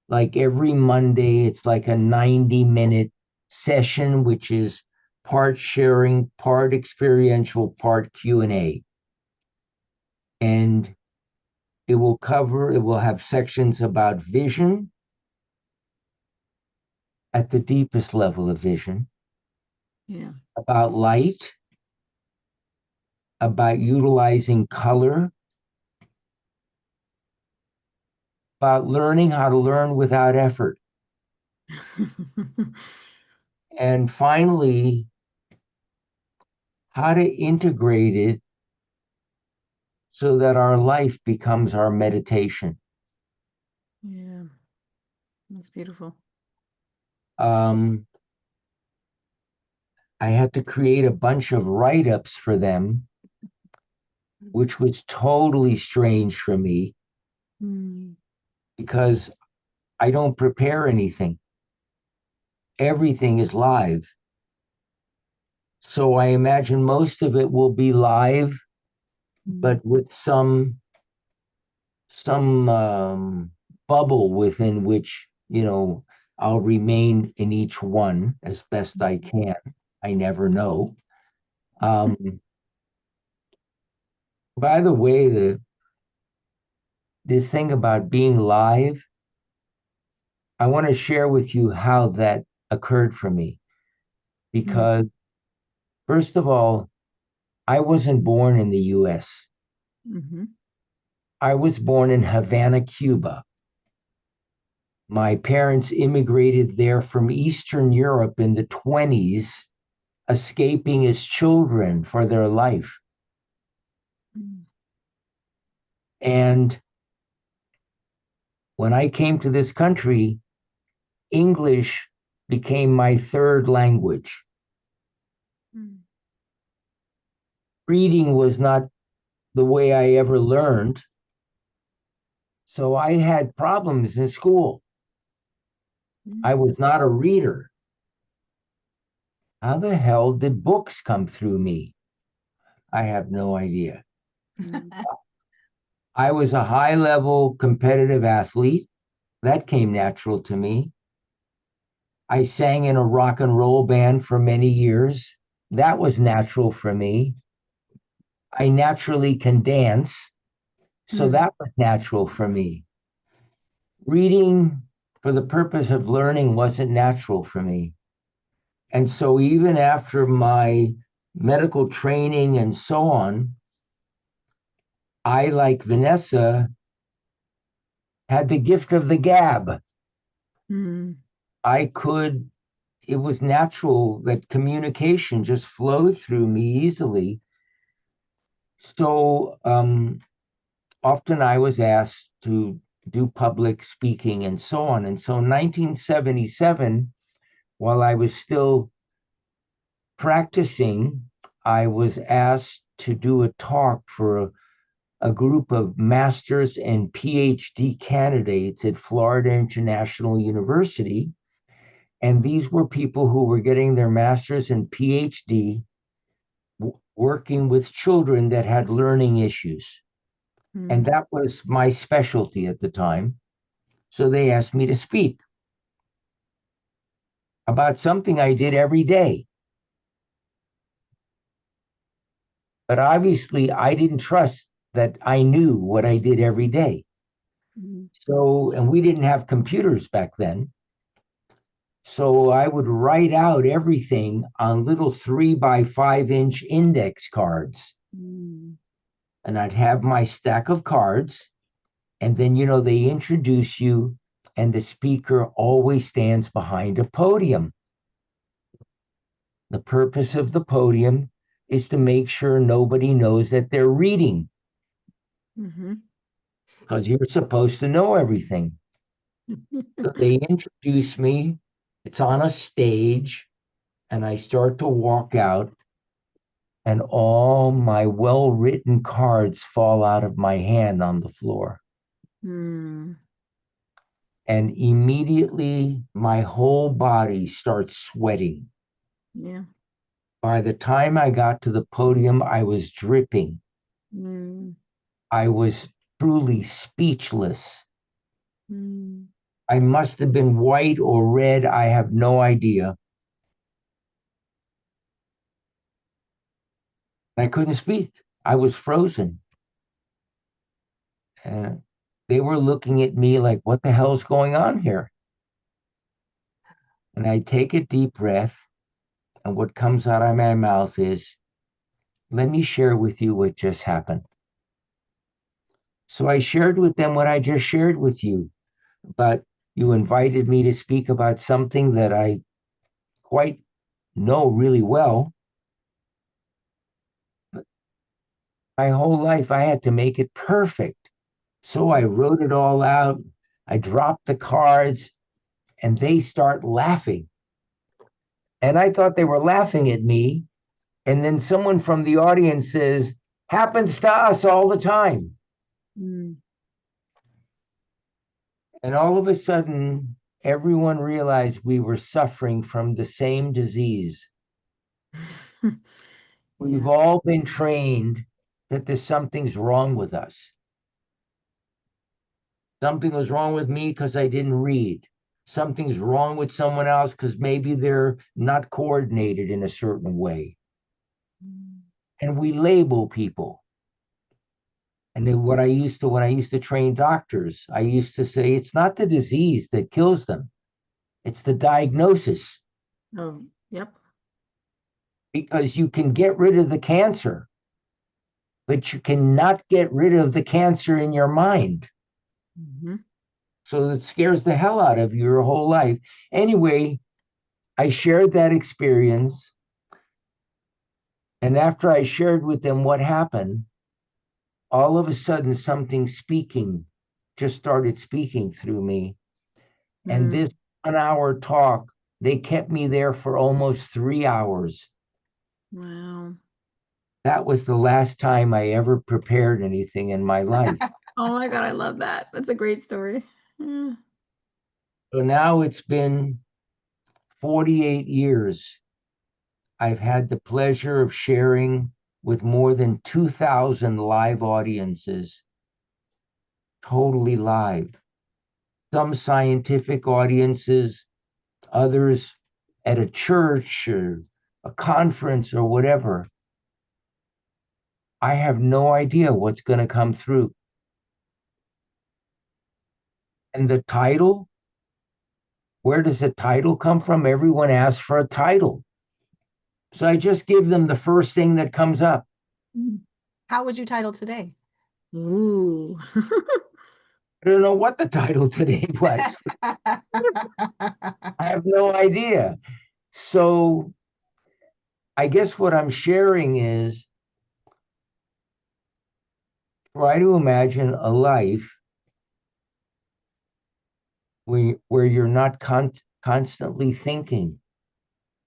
Like every Monday, it's like a 90-minute session, which is part sharing, part experiential, part Q&A. And it will have sections about vision at the deepest level of vision, about light, about utilizing color, about learning how to learn without effort. And finally, how to integrate it so that our life becomes our meditation. Yeah, that's beautiful. I had to create a bunch of write-ups for them, which was totally strange for me because I don't prepare anything. Everything is live. So I imagine most of it will be live, but with some bubble within which, I'll remain in each one as best I can. I never know. By the way, this thing about being live, I want to share with you how that occurred for me. Because, first of all, I wasn't born in the US. I was born in Havana, Cuba. My parents immigrated there from Eastern Europe in the 20s, escaping as children for their life. And when I came to this country, English became my third language. Reading was not the way I ever learned. So I had problems in school. I was not a reader. How the hell did books come through me? I have no idea. I was a high-level competitive athlete. That came natural to me. I sang in a rock and roll band for many years. That was natural for me. I naturally can dance, so that was natural for me. Reading for the purpose of learning wasn't natural for me. And so even after my medical training and so on, I, like Vanessa, had the gift of the gab. It was natural that communication just flowed through me easily. So often I was asked to do public speaking and so on. And so in 1977, while I was still practicing, I was asked to do a talk for a group of master's and PhD candidates at Florida International University. And these were people who were getting their master's and PhD working with children that had learning issues. And that was my specialty at the time. So they asked me to speak about something I did every day. But obviously, I didn't trust that I knew what I did every day. So, and we didn't have computers back then. So I would write out everything on little 3x5-inch index cards. And I'd have my stack of cards. And then, they introduce you, and the speaker always stands behind a podium. The purpose of the podium is to make sure nobody knows that they're reading, because you're supposed to know everything. So they introduce me. It's on a stage, and I start to walk out, and all my well-written cards fall out of my hand on the floor. Mm. And immediately my whole body starts sweating. Yeah. By the time I got to the podium, I was dripping. Mm. I was truly speechless. Mm. I must have been white or red. I have no idea. I couldn't speak. I was frozen. And they were looking at me like, what the hell's going on here? And I take a deep breath, and what comes out of my mouth is, let me share with you what just happened. So I shared with them what I just shared with you, but you invited me to speak about something that I quite know really well. But my whole life, I had to make it perfect. So I wrote it all out. I dropped the cards, and they start laughing. And I thought they were laughing at me. And then someone from the audience says, happens to us all the time. Mm. And all of a sudden, everyone realized we were suffering from the same disease. We've Yeah. all been trained that there's something's wrong with us. Something was wrong with me because I didn't read. Something's wrong with someone else because maybe they're not coordinated in a certain way. And we label people. And then when I used to train doctors, I used to say, it's not the disease that kills them. It's the diagnosis, Oh, yep. because you can get rid of the cancer, but you cannot get rid of the cancer in your mind. Mm-hmm. So it scares the hell out of you your whole life. Anyway, I shared that experience. And after I shared with them what happened, all of a sudden something speaking just started speaking through me. And Mm. this 1 hour talk, they kept me there for almost 3 hours. Wow. That was the last time I ever prepared anything in my life. Oh my God, I love that. That's a great story. Yeah. So now it's been 48 years. I've had the pleasure of sharing with more than 2,000 live audiences, totally live. Some scientific audiences, others at a church or a conference or whatever. I have no idea what's going to come through. And the title, where does the title come from? Everyone asks for a title. So I just give them the first thing that comes up. How would you title today? Ooh. I don't know what the title today was. I have no idea. So I guess what I'm sharing is try to imagine a life where you're not constantly thinking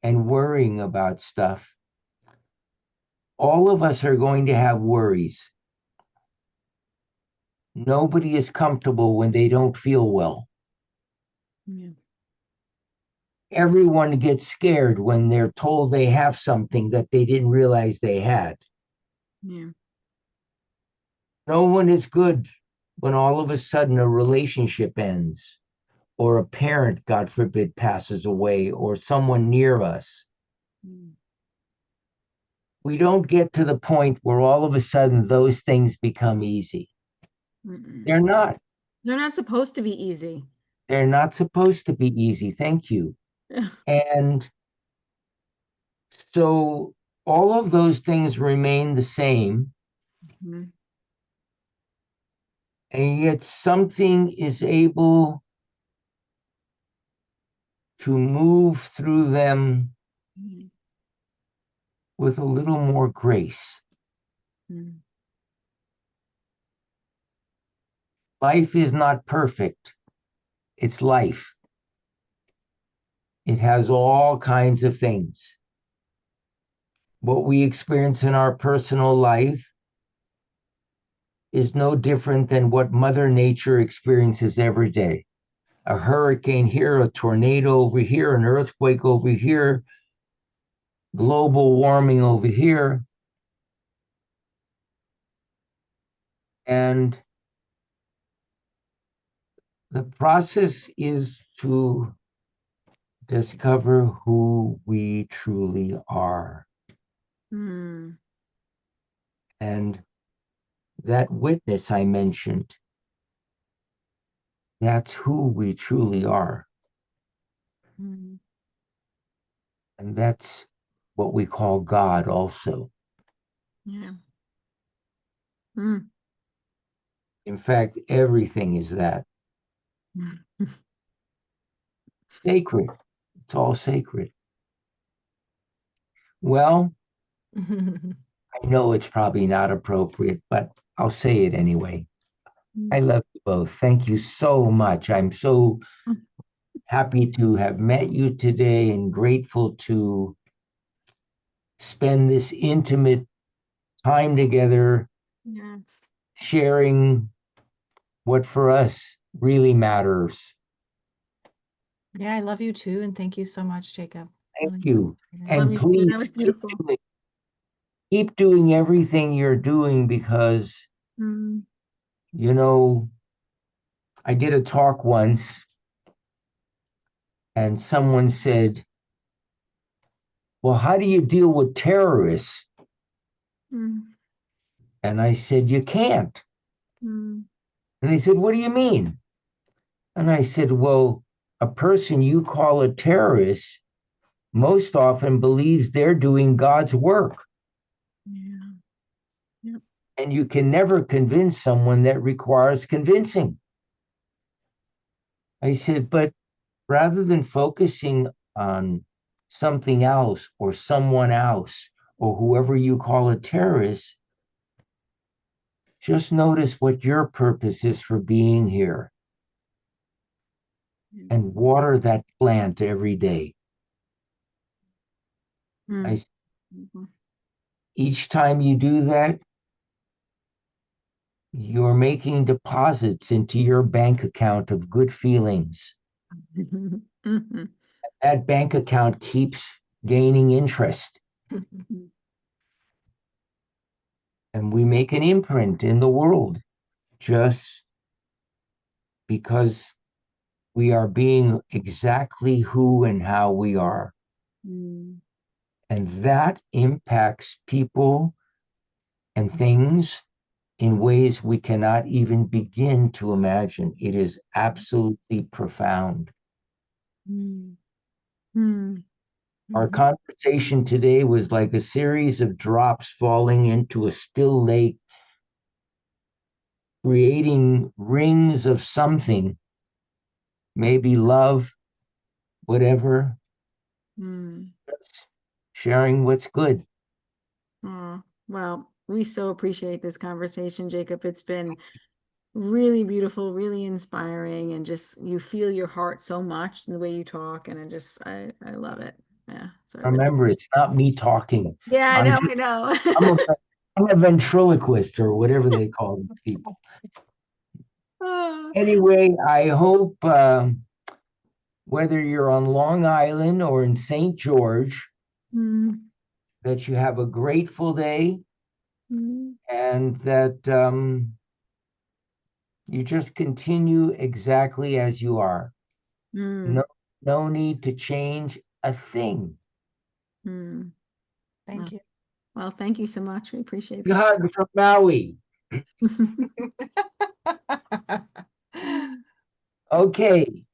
and worrying about stuff. All of us are going to have worries. Nobody is comfortable when they don't feel well. Yeah. Everyone gets scared when they're told they have something that they didn't realize they had. Yeah. No one is good when all of a sudden a relationship ends, or a parent, God forbid, passes away, or someone near us. Mm. We don't get to the point where all of a sudden those things become easy. Mm-mm. They're not. They're not supposed to be easy. They're not supposed to be easy. Thank you. And so all of those things remain the same, Mhm. and yet something is able to move through them with a little more grace. Mm. Life is not perfect. It's life. It has all kinds of things. What we experience in our personal life is no different than what Mother Nature experiences every day. A hurricane here, a tornado over here, an earthquake over here, global warming over here. And the process is to discover who we truly are. Mm. And that witness I mentioned, that's who we truly are. Mm. And that's what we call God also. Yeah. Mm. In fact, everything is that. Sacred. It's all sacred. Well, I know it's probably not appropriate, but I'll say it anyway. I love you both. Thank you so much. I'm so happy to have met you today and grateful to spend this intimate time together, Yes. sharing what for us really matters. Yeah, I love you too. And thank you so much, Jacob. Thank Really you. appreciate it. Love And you too. please That was beautiful. keep doing everything you're doing because, Mm. you know, I did a talk once and someone said, well, how do you deal with terrorists? Mm. And I said, you can't. Mm. And they said, what do you mean? And I said, well, a person you call a terrorist most often believes they're doing God's work. Yeah. Yep. And you can never convince someone that requires convincing. I said, but rather than focusing on something else or someone else or whoever you call a terrorist, just notice what your purpose is for being here and water that plant every day. Mm. Mhm. Each time you do that, you're making deposits into your bank account of good feelings. Mhm. That bank account keeps gaining interest, and we make an imprint in the world just because we are being exactly who and how we are. Mm. And that impacts people and things in ways we cannot even begin to imagine. It is absolutely profound. Mm. Mm. Our Mhm. conversation today was like a series of drops falling into a still lake, creating rings of something, maybe love, whatever, Mm. sharing what's good. Oh, well, we so appreciate this conversation, Jacob. It's been really beautiful, really inspiring, and just you feel your heart so much in the way you talk, and I love it. Yeah, so I really Remember, it's not me talking. yeah, I I'm know, just, I know. I'm a, I'm a ventriloquist or whatever they call these people. Ah. Anyway, I hope whether you're on Long Island or in St. George, Mm. that you have a grateful day Mm. and that you just continue exactly as you are. Mm. No, no need to change a thing. Mm. Thank you. Well, thank you so much. We appreciate Big that. hug from Maui. Okay.